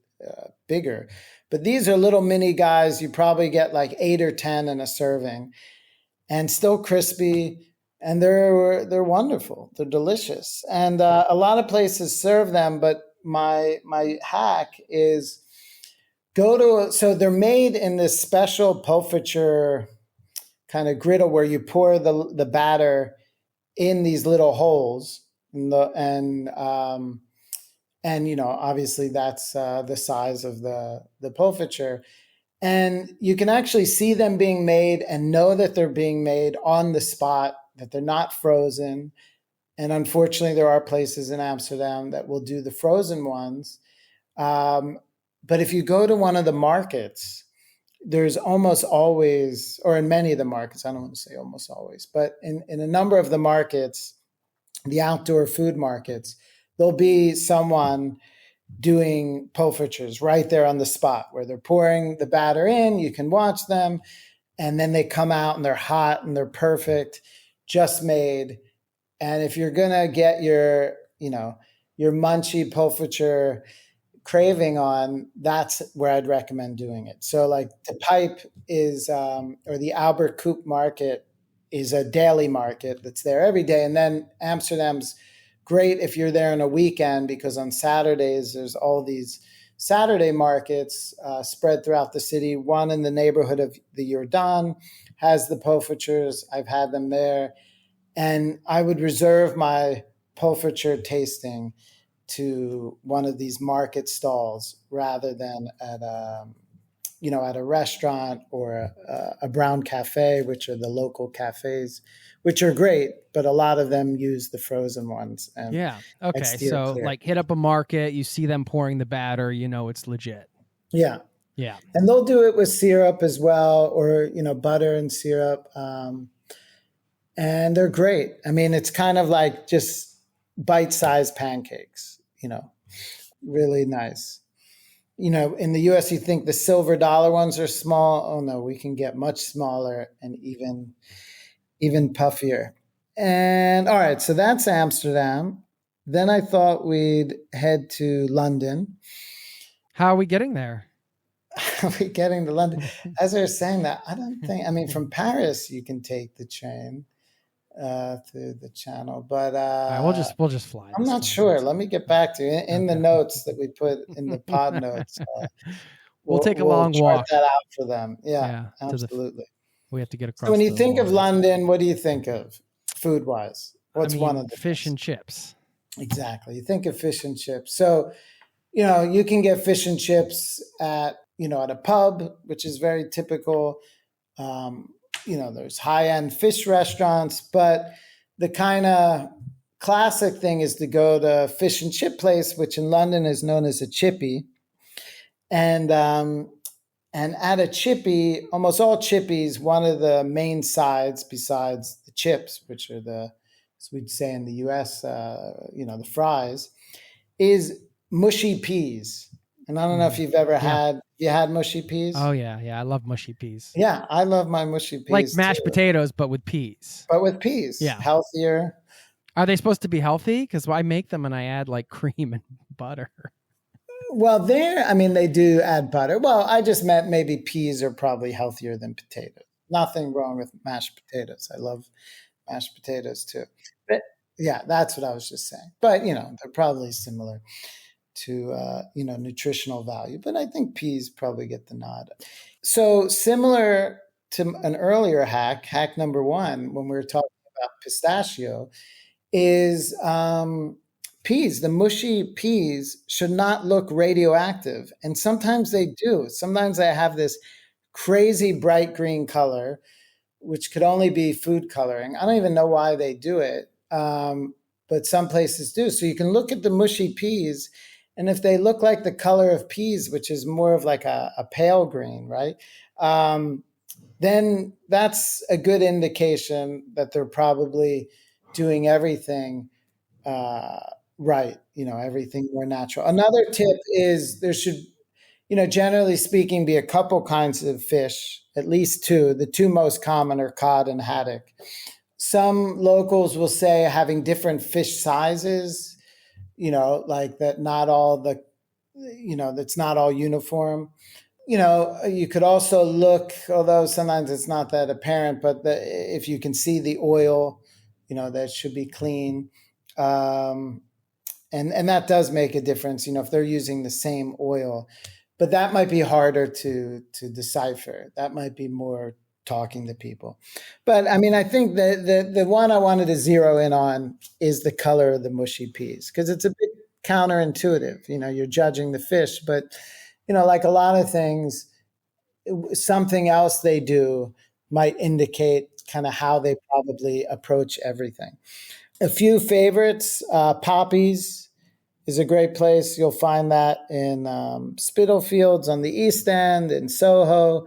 bigger. But these are little mini guys. You probably get like 8 or 10 in a serving and still crispy. And they're wonderful. They're delicious. And a lot of places serve them, but my hack is so they're made in this special poffertje kind of griddle where you pour the batter in these little holes. And obviously that's the size of the poffertje. And you can actually see them being made and know that they're being made on the spot, that they're not frozen. And unfortunately, there are places in Amsterdam that will do the frozen ones. But if you go to one of the markets, there's almost always, or in many of the markets, I don't want to say almost always, but in a number of the markets, the outdoor food markets, there'll be someone doing poffertjes right there on the spot where they're pouring the batter in. You can watch them, and then they come out and they're hot and they're perfect, just made. And if you're gonna get your munchy poffertje craving on, that's where I'd recommend doing it. So like the Pipe is, or the Albert Koop market is a daily market that's there every day. And then Amsterdam's great if you're there on a weekend, because on Saturdays, there's all these Saturday markets spread throughout the city. One in the neighborhood of the Jordaan has the poffertjes. I've had them there. And I would reserve my pulfriture tasting to one of these market stalls rather than at at a restaurant or a brown cafe, which are the local cafes, which are great, but a lot of them use the frozen ones, and Yeah. I'd Okay. steer So clear. like hit up a market, you see them pouring the batter, you know it's legit. Yeah. Yeah. And they'll do it with syrup as well, or butter and syrup, and they're great. I mean, it's kind of like just bite-sized pancakes. Really nice. In the US, you think the silver dollar ones are small. Oh no, we can get much smaller and even puffier. And all right, so that's Amsterdam. Then I thought we'd head to London. How are we getting there? Are we getting to London? As I was saying that, I don't think. I mean, from Paris you can take the train through the Channel, but All right, we'll just fly. I'm this not time. sure. Let me get back to you in the Okay. notes that we put in the pod notes. We'll take a We'll long chart walk. that out for them. Yeah, Yeah. absolutely. We have to get across. So when you the think of water. London, what do you think of food wise? What's one of the fish things? and chips? Exactly. You think of fish and chips. So, you can get fish and chips at a pub, which is very typical. There's high end fish restaurants, but the kind of classic thing is to go to fish and chip place, which in London is known as a chippy. And at a chippy, almost all chippies, one of the main sides besides the chips, which are as we'd say in the US, the fries, is mushy peas. And I don't know if you've ever had mushy peas. Oh yeah. I love mushy peas. Yeah, I love my mushy peas. Like mashed too. potatoes, but with peas. But with peas. Yeah. Healthier. Are they supposed to be healthy? Because I make them and I add like cream and butter. Well, they do add butter. Well, I just meant maybe peas are probably healthier than potatoes. Nothing wrong with mashed potatoes. I love mashed potatoes too. But yeah, that's what I was just saying. But, they're probably similar to, nutritional value. But I think peas probably get the nod. So similar to an earlier hack number 1, when we were talking about pistachio, is peas. The mushy peas should not look radioactive. And sometimes they do. Sometimes they have this crazy bright green color, which could only be food coloring. I don't even know why they do it, but some places do. So you can look at the mushy peas, and if they look like the color of peas, which is more of like a pale green, right? Then that's a good indication that they're probably doing everything right, everything more natural. Another tip is there should, generally speaking, be a couple kinds of fish, at least 2. The 2 most common are cod and haddock. Some locals will say having different fish sizes, like that not all that's not all uniform. You could also look, although sometimes it's not that apparent, but if you can see the oil, that should be clean. And that does make a difference, if they're using the same oil. But that might be harder to decipher. That might be more talking to people. But I think the one I wanted to zero in on is the color of the mushy peas, because it's a bit counterintuitive. You're judging the fish, but like a lot of things, something else they do might indicate kind of how they probably approach everything. A few favorites, Poppy's is a great place. You'll find that in Spitalfields on the East End, in Soho.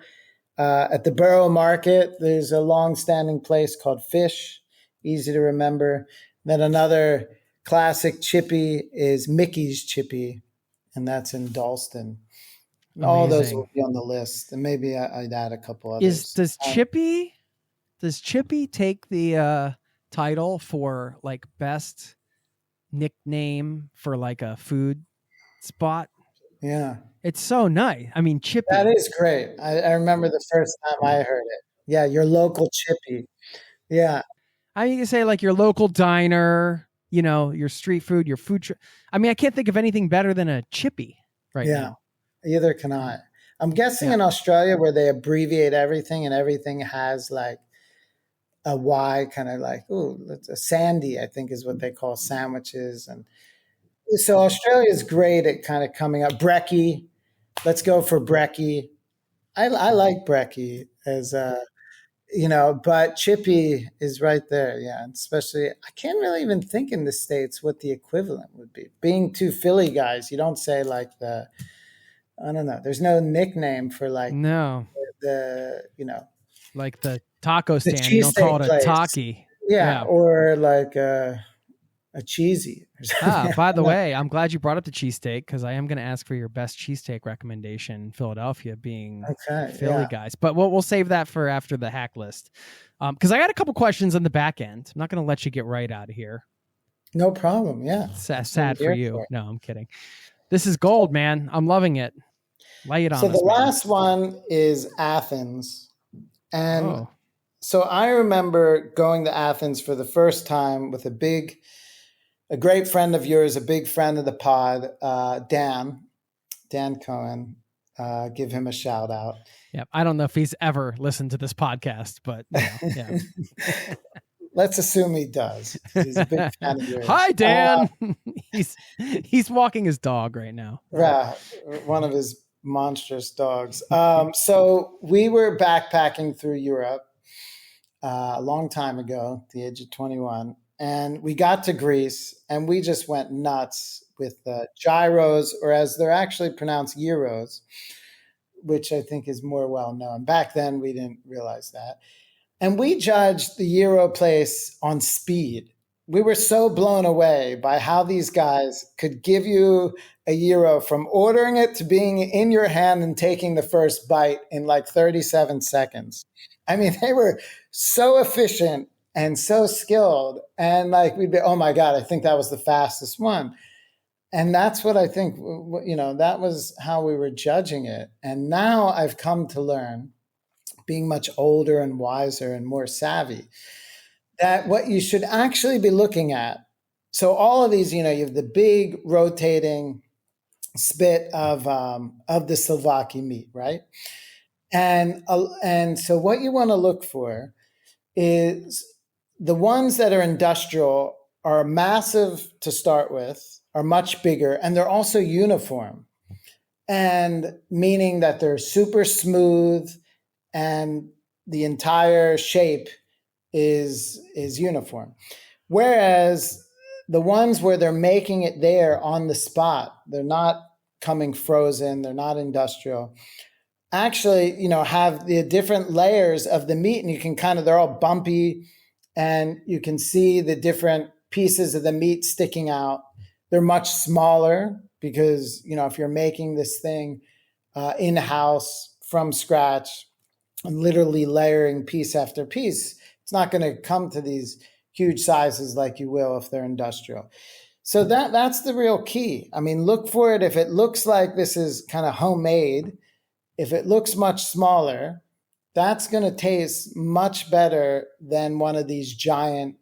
At the Borough Market, there's a long-standing place called Fish, easy to remember. Then another classic chippy is Mickey's Chippy, and that's in Dalston. All those will be on the list, and maybe I'd add a couple others. Does Chippy take the title for like best nickname for like a food spot? Yeah, it's so nice. Chippy. That is great. I remember the first time I heard it. Yeah, your local Chippy. Yeah. You can say like your local diner, your street food, your food. I can't think of anything better than a Chippy right now. Either can I. I'm guessing in Australia, where they abbreviate everything and everything has like a Y, kind of like, ooh, that's a sandy, I think is what they call sandwiches. And so Australia is great at kind of coming up. Brekkie, let's go for brekkie. I like brekkie as but chippy is right there. Yeah. And especially, I can't really even think in the States what the equivalent would be. Being two Philly guys, you don't say like I don't know. There's no nickname for like No, the like the taco the stand. You don't call cheesesteak it a place. taki. Yeah. Yeah. Or like a cheesy or something. By the way, I'm glad you brought up the cheesesteak because I am going to ask for your best cheesesteak recommendation in Philadelphia, being Okay. Philly Yeah. guys. But we'll save that for after the hack list. Because I got a couple questions on the back end. I'm not going to let you get right out of here. No problem. Yeah. Sad for you. No, I'm kidding. This is gold, man. I'm loving it. Lay it on So us, the man. last one is Athens. And Oh, so I remember going to Athens for the first time with a great friend of yours, a big friend of the pod, Dan Cohen. Give him a shout out. yeah. I don't know if he's ever listened to this podcast, but yeah. Let's assume he does. He's a big fan of yours. Hi, Dan. He's walking his dog right now. Yeah, one of his monstrous dogs. So we were backpacking through Europe a long time ago, at the age of 21. And we got to Greece and we just went nuts with gyros, or as they're actually pronounced, gyros, which I think is more well known. Back then, we didn't realize that. And we judged the gyro place on speed. We were so blown away by how these guys could give you a gyro from ordering it to being in your hand and taking the first bite in like 37 seconds. I mean, they were so efficient and so skilled. And like, we'd be, oh my God, I think that was the fastest one. And that's what I think, that was how we were judging it. And now I've come to learn, being much older and wiser and more savvy, that what you should actually be looking at. So all of these, you have the big rotating spit of the Slovakia meat, right? And so what you want to look for is the ones that are industrial are massive to start with, are much bigger, and they're also uniform, and meaning that they're super smooth and the entire shape is uniform. Whereas the ones where they're making it there on the spot, they're not coming frozen, they're not industrial, actually, have the different layers of the meat, and you can they're all bumpy, and you can see the different pieces of the meat sticking out. They're much smaller because, if you're making this thing in-house from scratch and literally layering piece after piece, it's not going to come to these huge sizes like you will if they're industrial. So that's the real key. I mean, look for it. If it looks like this is kind of homemade, if it looks much smaller, that's going to taste much better than one of these giant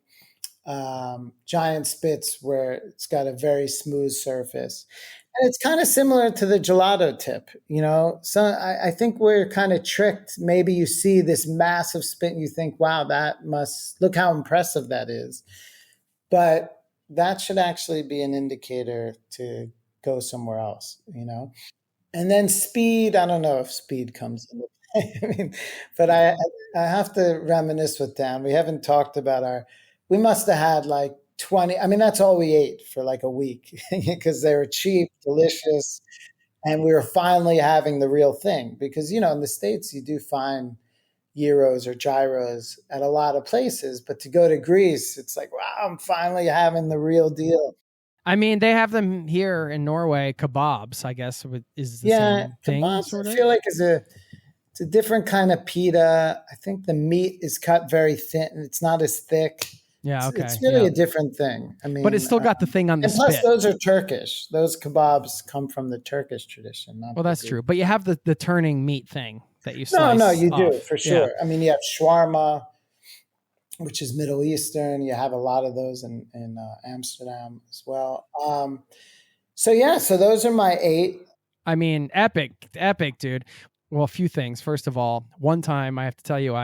spits where it's got a very smooth surface. And it's kind of similar to the gelato tip, So I think we're kind of tricked. Maybe you see this massive spit and you think, wow, look how impressive that is. But that should actually be an indicator to go somewhere else, And then speed, I don't know if speed comes into play. But I have to reminisce with Dan. We haven't talked about we must have had like 20. I mean, that's all we ate for like a week because they were cheap, delicious. And we were finally having the real thing because, in the States, you do find gyros or gyros at a lot of places. But to go to Greece, it's like, wow, I'm finally having the real deal. I mean, they have them here in Norway, kebabs, I guess, is the same thing. Kebabs, sort of? I feel like it's a different kind of pita. I think the meat is cut very thin. It's not as thick. Yeah, okay. It's really a different thing. I mean, but it's still got the thing on the and plus, spit. those are Turkish. Those kebabs come from the Turkish tradition. Well, that's true. But you have the turning meat thing that you slice. No, you do, off. for sure. Yeah. I mean, you have shawarma, which is Middle Eastern. You have a lot of those in Amsterdam as well. So those are my 8. I mean, epic, dude. Well, a few things. First of all, one time I have to tell you,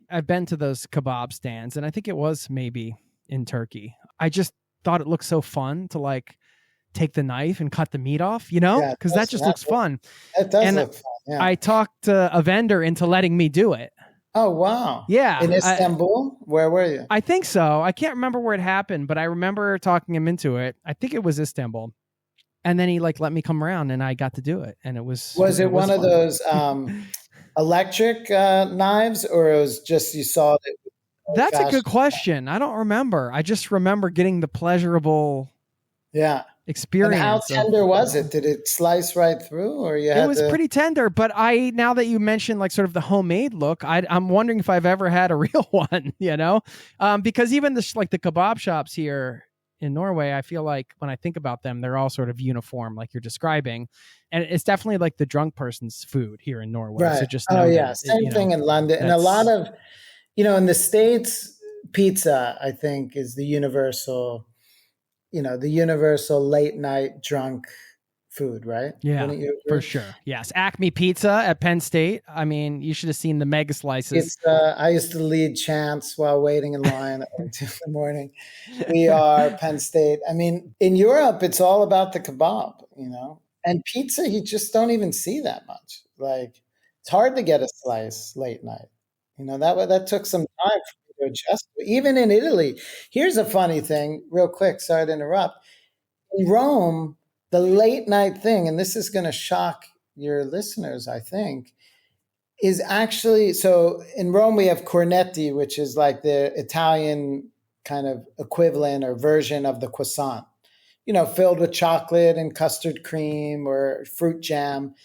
I've been to those kebab stands, and I think it was maybe in Turkey. I just thought it looked so fun to like take the knife and cut the meat off, Yeah, because that just looks fun. It does And look fun. Yeah. I talked a vendor into letting me do it. Oh, wow. Yeah. In Istanbul? Where were you? I think so. I can't remember where it happened, but I remember talking him into it. I think it was Istanbul. And then he like let me come around and I got to do it. And it was one of fun. those electric knives, or it was just you saw it? That's a good question. I don't remember. I just remember getting the pleasurable experience. And how tender was it? Did it slice right through, or you had It was pretty tender, but now that you mentioned like sort of the homemade look, I'm wondering if I've ever had a real one, because even the kebab shops here in Norway, I feel like when I think about them, they're all sort of uniform, like you're describing, and it's definitely like the drunk person's food here in Norway. Right. So just same thing in London, and a lot of, in the States, pizza I think is the universal late night drunk food, right? Yeah, for sure. Yes. Acme Pizza at Penn State. I mean, you should have seen the mega slices. I used to lead chants while waiting in line at 2 in the morning. We are Penn State. I mean, in Europe, it's all about the kebab, and pizza, you just don't even see that much. Like, it's hard to get a slice late night. That took some time for me to adjust. Even in Italy, here's a funny thing, real quick. Sorry to interrupt. In Rome, the late night thing, and this is going to shock your listeners, I think, is actually, so in Rome, we have cornetti, which is like the Italian kind of equivalent or version of the croissant, filled with chocolate and custard cream or fruit jam.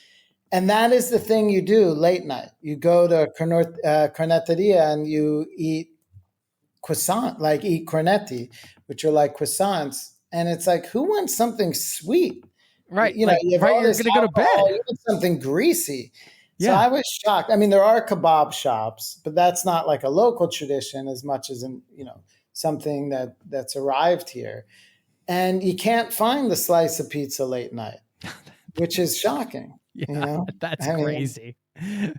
And that is the thing you do late night. You go to cornetteria and you eat croissant, like eat cornetti, which are like croissants. And it's like, who wants something sweet? Right. You're going to go to bed. You want something greasy. So I was shocked. I mean, there are kebab shops, but that's not like a local tradition as much as something that's arrived here. And you can't find the slice of pizza late night, which is shocking. That's crazy.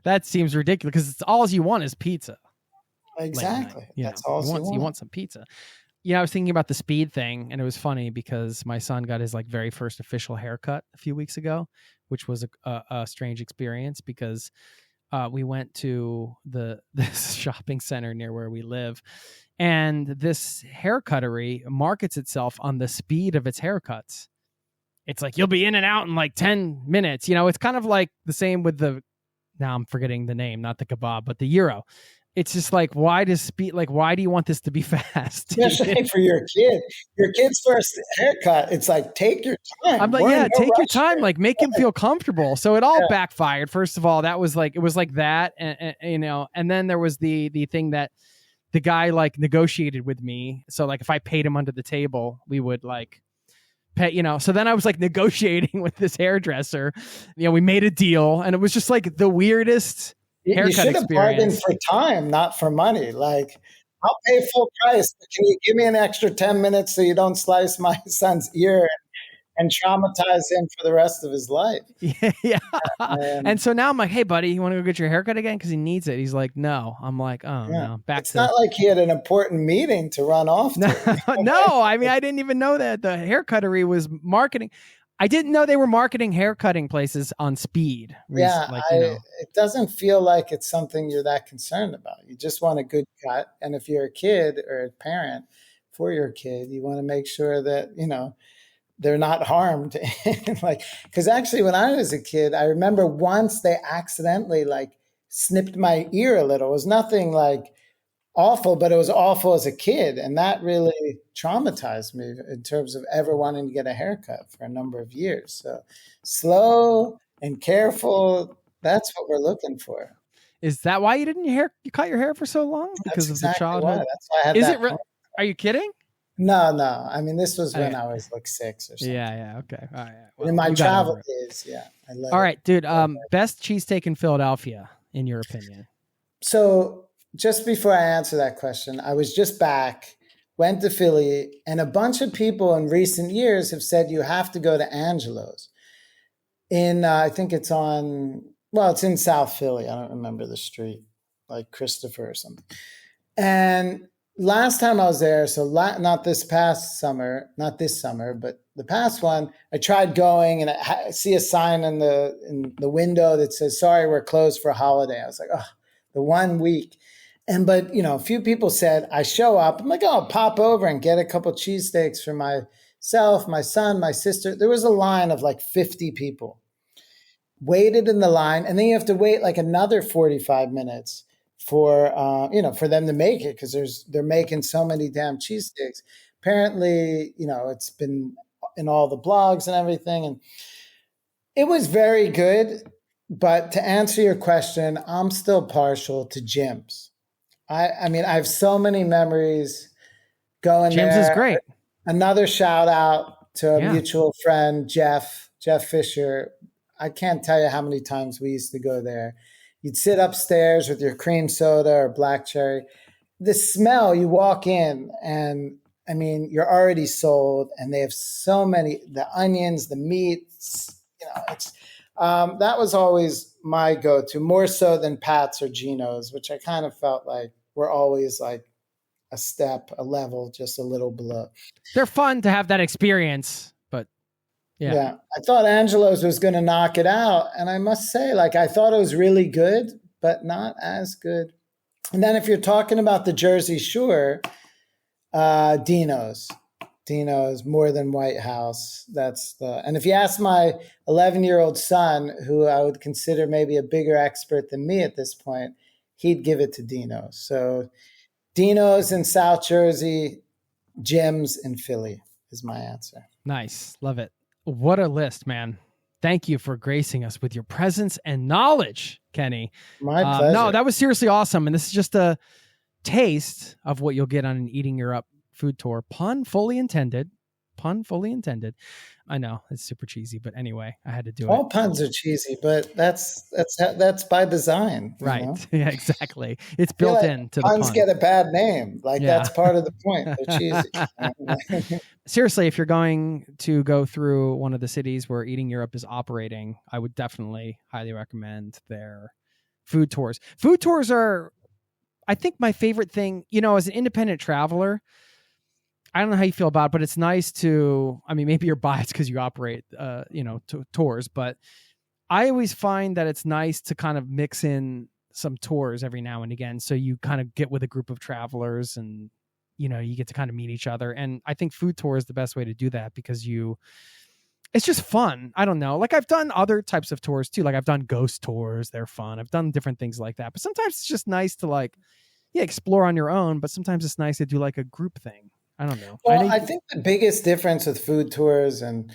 That seems ridiculous because it's all you want is pizza. Exactly. That's all you want some pizza. I was thinking about the speed thing, and it was funny because my son got his very first official haircut a few weeks ago, which was a strange experience because we went to this shopping center near where we live, and this haircuttery markets itself on the speed of its haircuts. It's like, you'll be in and out in like 10 minutes. It's kind of like the same with now I'm forgetting the name, not the kebab, but the gyro. It's just like, why do you want this to be fast? Especially for your kid. Your kid's first haircut, it's like, take your time. I'm like, take your time. Like, make him feel comfortable. So it all backfired. First of all, it was like that. And then there was the thing that the guy negotiated with me. So if I paid him under the table, we would pay, so then I was negotiating with this hairdresser. We made a deal, and it was just the weirdest haircut you should have bargained for time, not for money. I'll pay full price, but can you give me an extra 10 minutes so you don't slice my son's ear and traumatize him for the rest of his life? Yeah. And so now I'm like, hey, buddy, you want to go get your haircut again? Because he needs it. He's like, no. I'm like, oh, no. It's not like he had an important meeting to run off to. No, I mean, I didn't even know that the haircuttery was marketing. I didn't know they were marketing haircutting places on speed. It doesn't feel like it's something you're that concerned about. You just want a good cut. And if you're a kid or a parent for your kid, you want to make sure that, they're not harmed. Because actually when I was a kid, I remember once they accidentally snipped my ear a little. It was nothing awful, but it was awful as a kid. And that really traumatized me in terms of ever wanting to get a haircut for a number of years. So slow and careful, that's what we're looking for. Is that why you cut your hair for so long? Because that's of the childhood? Why. That's why I had Are you kidding? No. I mean, this was when I was 6 or something. Yeah. Okay. All right. Well, in my travel days, I love it. All right, dude. Best cheesesteak in Philadelphia, in your opinion? So just before I answer that question, I was just back, went to Philly, and a bunch of people in recent years have said you have to go to Angelo's. I think it's in South Philly. I don't remember the street. like Christopher or something. And last time I was there, so not this summer, but the past one, I tried going and I see a sign in the window that says, "Sorry, we're closed for a holiday." I was like, "Oh, the 1 week." But a few people said, I show up. I'm like, "Oh, I'll pop over and get a couple cheesesteaks for myself, my son, my sister." There was a line of like 50 people waited in the line, and then you have to wait like another 45 minutes for them to make it, because they're making so many damn cheesesteaks. Apparently, it's been in all the blogs and everything, and it was very good. But to answer your question, I'm still partial to Jim's. I mean, I have so many memories going Jim's is there. great. Another shout out to a Yeah. mutual friend, Jeff Fisher. I can't tell you how many times we used to go there. You'd sit upstairs with your cream soda or black cherry. The smell, you walk in and I mean, you're already sold, and they have so many, the onions, the meats, that was always my go-to, more so than Pat's or Gino's, which I kind of felt like were always like a level, just a little below. They're fun to have that experience, but yeah. I thought Angelo's was going to knock it out. And I must say, like, I thought it was really good, but not as good. And then if you're talking about the Jersey Shore, Dino's more than White House. And if you ask my 11-year-old son, who I would consider maybe a bigger expert than me at this point, he'd give it to Dino's. So Dino's in South Jersey, Jim's in Philly is my answer. Nice. Love it. What a list, man. Thank you for gracing us with your presence and knowledge, Kenny. My pleasure. No, that was seriously awesome. And this is just a taste of what you'll get on an Eating Europe food tour. Pun fully intended. I know it's super cheesy, but anyway, I had to do it. All puns are cheesy, but that's by design. Right. Know? Yeah, exactly. It's built into the puns pun. get a bad name. Like that's part of the point. They're cheesy. Seriously, if you're going to go through one of the cities where Eating Europe is operating, I would definitely highly recommend their food tours. Food tours are, I think, my favorite thing. As an independent traveler, I don't know how you feel about it, but it's nice to, I mean, maybe you're biased because you operate, tours, but I always find that it's nice to kind of mix in some tours every now and again. So you kind of get with a group of travelers and, you get to kind of meet each other. And I think food tour is the best way to do that because it's just fun. I don't know. Like I've done other types of tours too. Like I've done ghost tours. They're fun. I've done different things like that, but sometimes it's just nice to explore on your own, but sometimes it's nice to do like a group thing. I don't know. Well, I think the biggest difference with food tours and,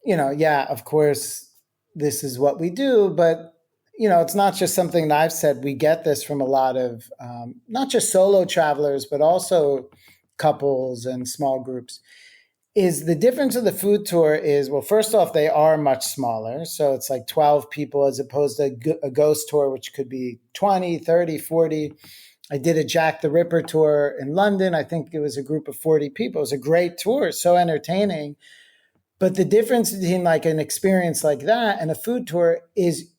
of course, this is what we do, but, it's not just something that I've said. We get this from a lot of not just solo travelers, but also couples and small groups. Is the difference of the food tour is, well, first off, they are much smaller. So it's like 12 people as opposed to a ghost tour, which could be 20, 30, 40. I did a Jack the Ripper tour in London. I think it was a group of 40 people. It was a great tour, so entertaining. But the difference between like an experience like that and a food tour is,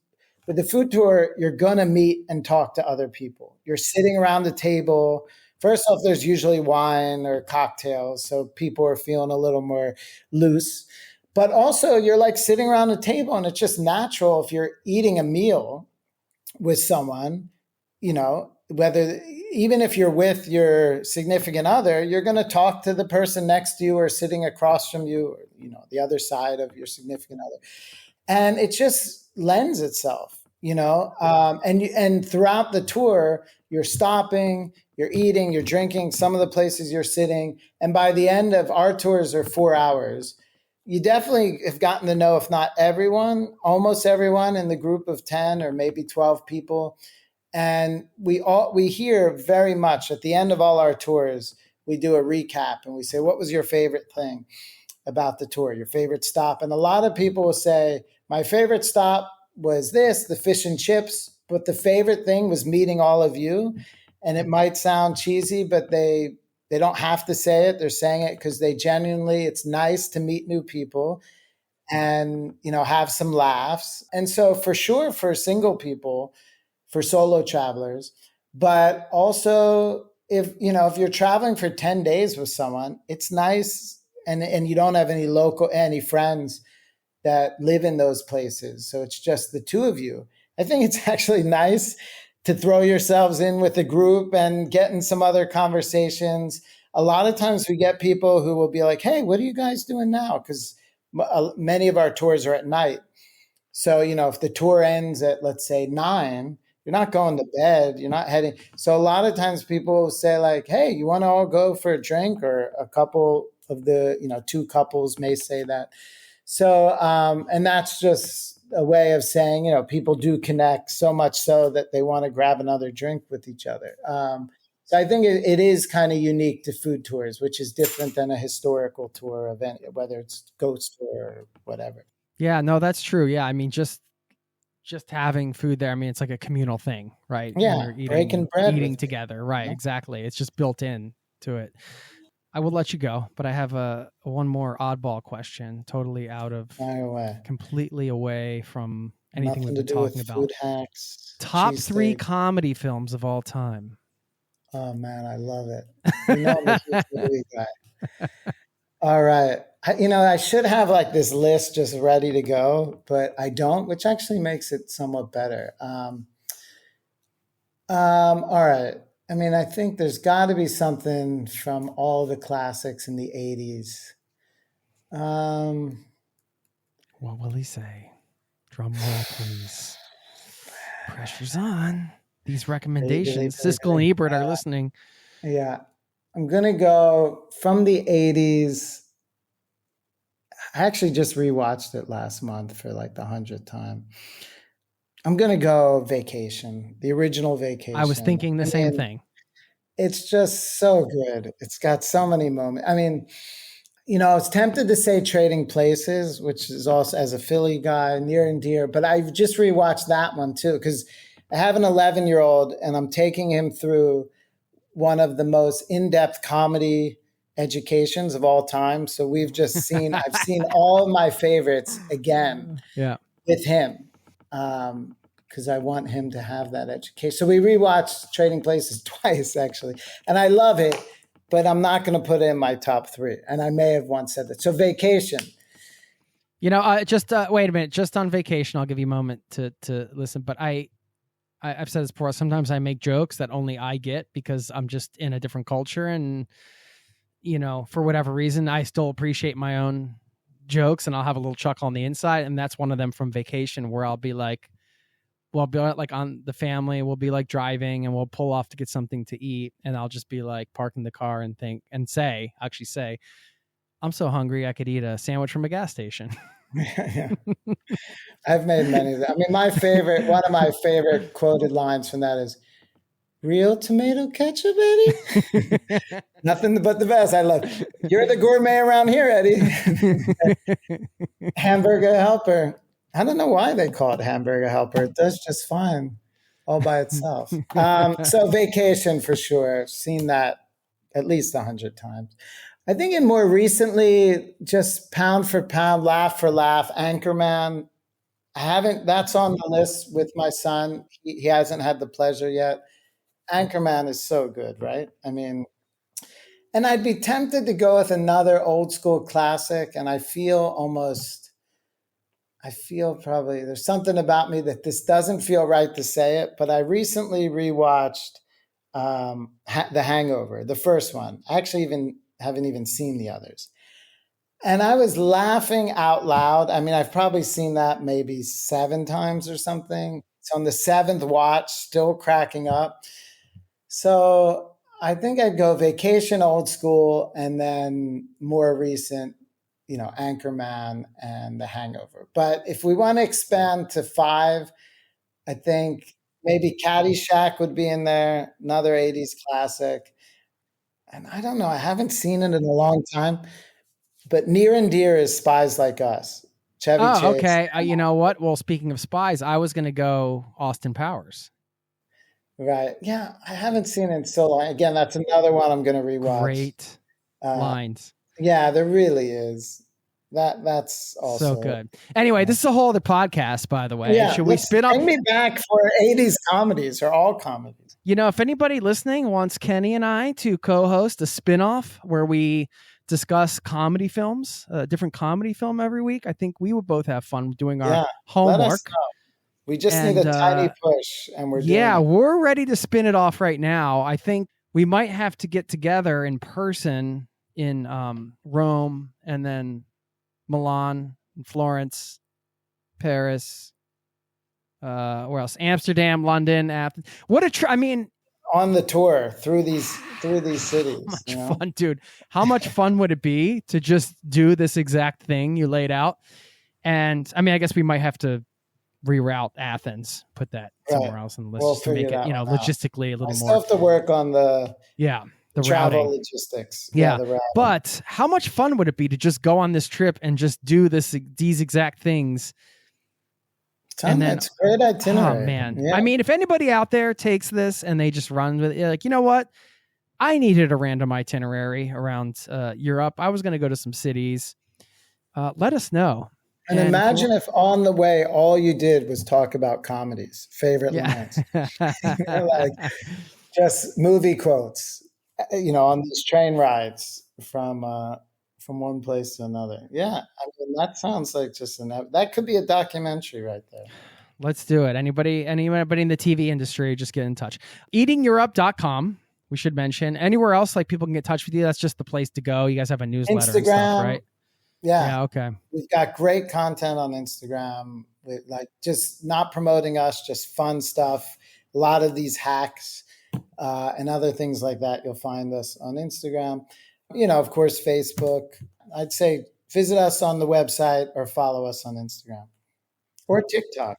with the food tour, you're going to meet and talk to other people. You're sitting around the table. First off, there's usually wine or cocktails, so people are feeling a little more loose. But also, you're like sitting around the table, and it's just natural if you're eating a meal with someone, whether even if you're with your significant other, you're going to talk to the person next to you or sitting across from you, or the other side of your significant other, and it just lends itself, and throughout the tour, you're stopping, you're eating, you're drinking. Some of the places you're sitting, and by the end of our tours are 4 hours. You definitely have gotten to know, if not everyone, almost everyone in the group of 10 or maybe 12 people. And we hear very much at the end of all our tours, we do a recap and we say, what was your favorite thing about the tour, your favorite stop? And a lot of people will say, my favorite stop was this, the fish and chips, but the favorite thing was meeting all of you. And it might sound cheesy, but they don't have to say it. They're saying it because they genuinely, it's nice to meet new people and, have some laughs. And so for sure, for single people, for solo travelers, But also, if you're traveling for 10 days with someone, it's nice, and you don't have any friends that live in those places. So it's just the two of you. I think it's actually nice to throw yourselves in with a group and get in some other conversations. A lot of times we get people who will be like, "Hey, what are you guys doing now?" Because many of our tours are at night. So, if the tour ends at, let's say, 9, you're not going to bed. You're not heading. So a lot of times people will say like, "Hey, you want to all go for a drink?" Or a couple of two couples may say that. So, and that's just a way of saying, people do connect so much so that they want to grab another drink with each other. So I think it is kind of unique to food tours, which is different than a historical tour event, whether it's ghost tour or whatever. Yeah, no, that's true. Yeah, I mean, just having food there. I mean, it's like a communal thing, right? And Yeah, you're breaking bread eating with people. together, right? Exactly. It's just built in to it. I will let you go, but I have a one more oddball question, totally Fire away. completely away from anything we've Nothing to been do with talking about. food hacks, Top 3 cheesesteak. comedy films of all time. Oh man, I love it. I'm a huge movie guy. All right. I should have like this list just ready to go, but I don't, which actually makes it somewhat better. All right. I mean, I think there's got to be something from all the classics in the 80s. Um, What will he say? Drum roll, please. Pressure's on. These recommendations, Siskel and Ebert are listening. Yeah. I'm going to go from the 80s. I actually just rewatched it last month for like the 100th time. I'm going to go Vacation, the original Vacation. I was thinking the same thing. It's just so good. It's got so many moments. I mean, I was tempted to say Trading Places, which is also, as a Philly guy, near and dear, but I've just rewatched that one too, because I have an 11-year-old and I'm taking him through one of the most in-depth comedy educations of all time. So I've seen all of my favorites again with him. Because I want him to have that education. So we rewatched Trading Places twice, actually. And I love it, but I'm not going to put it in my top 3. And I may have once said that. So Vacation. Just wait a minute. Just on Vacation, I'll give you a moment to listen. But I've said this before. Sometimes I make jokes that only I get because I'm just in a different culture. And, for whatever reason, I still appreciate my own jokes and I'll have a little chuckle on the inside. And that's one of them from Vacation where I'll be like, we'll be like on the family, we'll be like driving and we'll pull off to get something to eat. And I'll just be like parking the car and say, I'm so hungry. I could eat a sandwich from a gas station. Yeah. I've made many of them. I mean, one of my favorite quoted lines from that is, "Real tomato ketchup, Eddie?" Nothing but the best. I love, "You're the gourmet around here, Eddie." Hamburger Helper. I don't know why they call it Hamburger Helper. It does just fine all by itself. So Vacation for sure. Seen that at least 100 times. I think in more recently, just pound for pound, laugh for laugh, Anchorman. That's on the list with my son. He hasn't had the pleasure yet. Anchorman is so good, right? I mean, and I'd be tempted to go with another old school classic. And I feel probably there's something about me that this doesn't feel right to say it, but I recently rewatched The Hangover, the first one. I actually haven't even seen the others. And I was laughing out loud. I mean, I've probably seen that maybe 7 times or something. It's on the 7th watch, still cracking up. So I think I'd go Vacation, old school, and then more recent, Anchorman and The Hangover. But if we want to expand to 5, I think maybe Caddyshack would be in there, another 80s classic. And I don't know, I haven't seen it in a long time, but near and dear is Spies Like Us. Chevy Chase. Okay. You know what? Well, speaking of spies, I was going to go Austin Powers. Right. Yeah, I haven't seen it in so long. Again, that's another one I'm going to rewatch. Great lines. Yeah, there really is. That's also So good. Anyway, this is a whole other podcast, by the way. Yeah, Should we spin off? bring me back for 80s comedies or all comedies. You know, if anybody listening wants Kenny and I to co-host a spin-off where we discuss comedy films, a different comedy film every week, I think we would both have fun doing our Let us homework. know. We just need a tiny push, and we're doing it. We're ready to spin it off right now. I think we might have to get together in person in Rome, and then Milan, Florence, Paris, where else? Amsterdam, London, Athens. What a on the tour through these cities. How much fun, dude. How much fun would it be to just do this exact thing you laid out? And I mean, I guess we might have to reroute Athens, put that somewhere else on the list to make it, logistically a little I more. still have to work on the travel routing. logistics. Yeah. The routing. But how much fun would it be to just go on this trip and just do these exact things? And then it's a great itinerary. Oh man. Yeah. I mean, if anybody out there takes this and they just run with it, like, you know what? I needed a random itinerary around Europe. I was going to go to some cities. Let us know. And imagine if on the way, all you did was talk about comedies, favorite lines, like just movie quotes, on these train rides from one place to another. Yeah. I mean, that sounds like that could be a documentary right there. Let's do it. Anybody in the TV industry, just get in touch. eatingeurope.com. We should mention. Anywhere else, like people can get in touch with you, that's just the place to go. You guys have a newsletter Instagram, and stuff, right? Yeah. Okay. We've got great content on Instagram, with just not promoting us, just fun stuff. A lot of these hacks and other things like that. You'll find us on Instagram. Of course, Facebook. I'd say visit us on the website or follow us on Instagram or TikTok.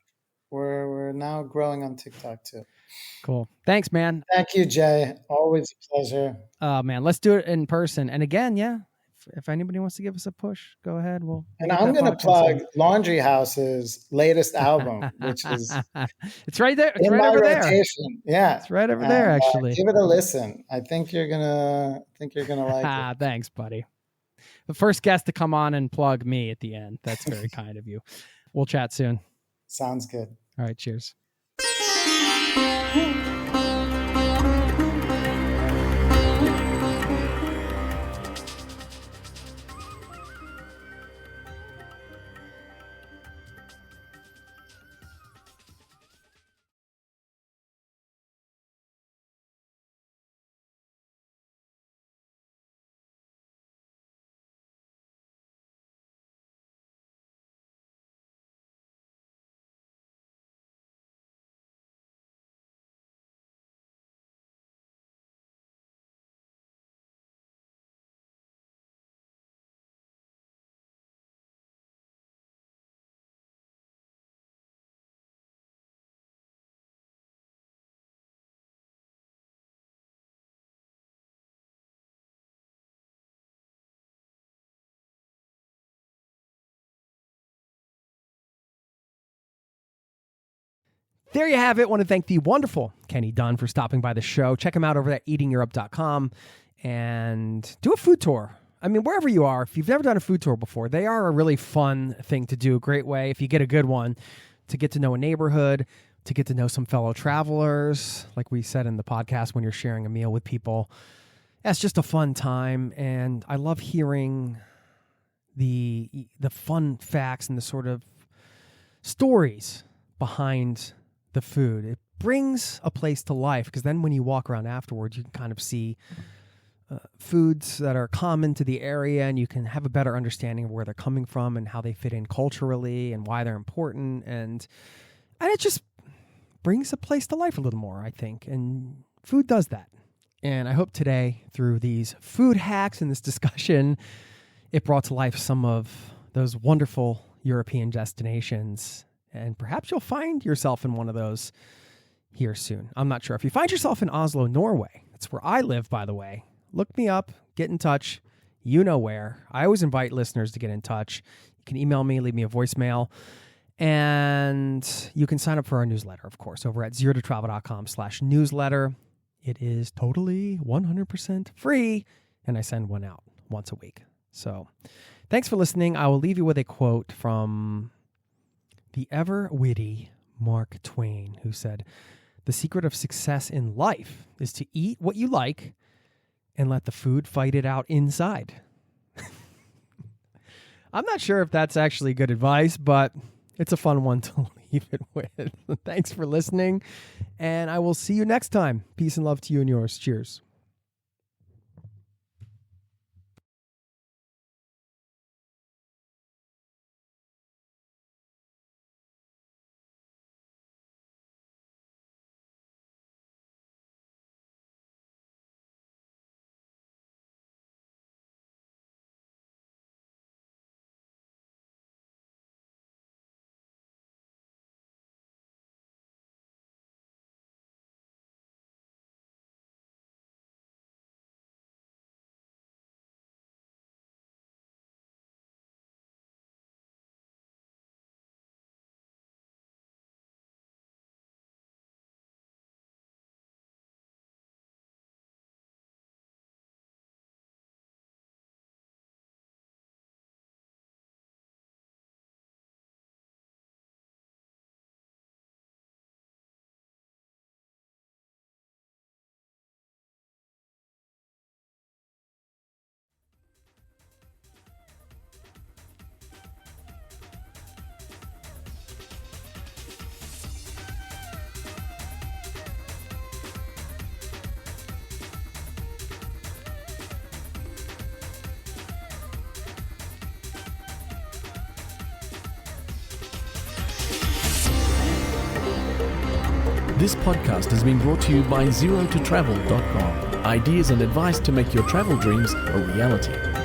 We're now growing on TikTok too. Cool. Thanks, man. Thank you, Jay. Always a pleasure. Oh man, let's do it in person. And again, if anybody wants to give us a push, go ahead. And I'm going to plug Laundry House's latest album, which is it's right there. It's right over rotation. there. Yeah, it's right over there. Actually, give it a listen. I think you're gonna like it. Thanks, buddy. The first guest to come on and plug me at the end. That's very kind of you. We'll chat soon. Sounds good. All right. Cheers. There you have it. I want to thank the wonderful Kenny Dunn for stopping by the show. Check him out over at eatingeurope.com and do a food tour. I mean, wherever you are, if you've never done a food tour before, they are a really fun thing to do. A great way, if you get a good one, to get to know a neighborhood, to get to know some fellow travelers. Like we said in the podcast, when you're sharing a meal with people, that's just a fun time. And I love hearing the fun facts and the sort of stories behind the food. It brings a place to life, because then when you walk around afterwards, you can kind of see foods that are common to the area, and you can have a better understanding of where they're coming from and how they fit in culturally and why they're important. And it just brings a place to life a little more, I think. And food does that. And I hope today, through these food hacks and this discussion, it brought to life some of those wonderful European destinations. And perhaps you'll find yourself in one of those here soon. I'm not sure. If you find yourself in Oslo, Norway, that's where I live, by the way, look me up, get in touch. You know where. I always invite listeners to get in touch. You can email me, leave me a voicemail, and you can sign up for our newsletter, of course, over at zerototravel.com/newsletter. It is totally 100% free, and I send one out once a week. So thanks for listening. I will leave you with a quote from the ever-witty Mark Twain, who said, "The secret of success in life is to eat what you like and let the food fight it out inside." I'm not sure if that's actually good advice, but it's a fun one to leave it with. Thanks for listening, and I will see you next time. Peace and love to you and yours. Cheers. This podcast has been brought to you by ZeroToTravel.com. Ideas and advice to make your travel dreams a reality.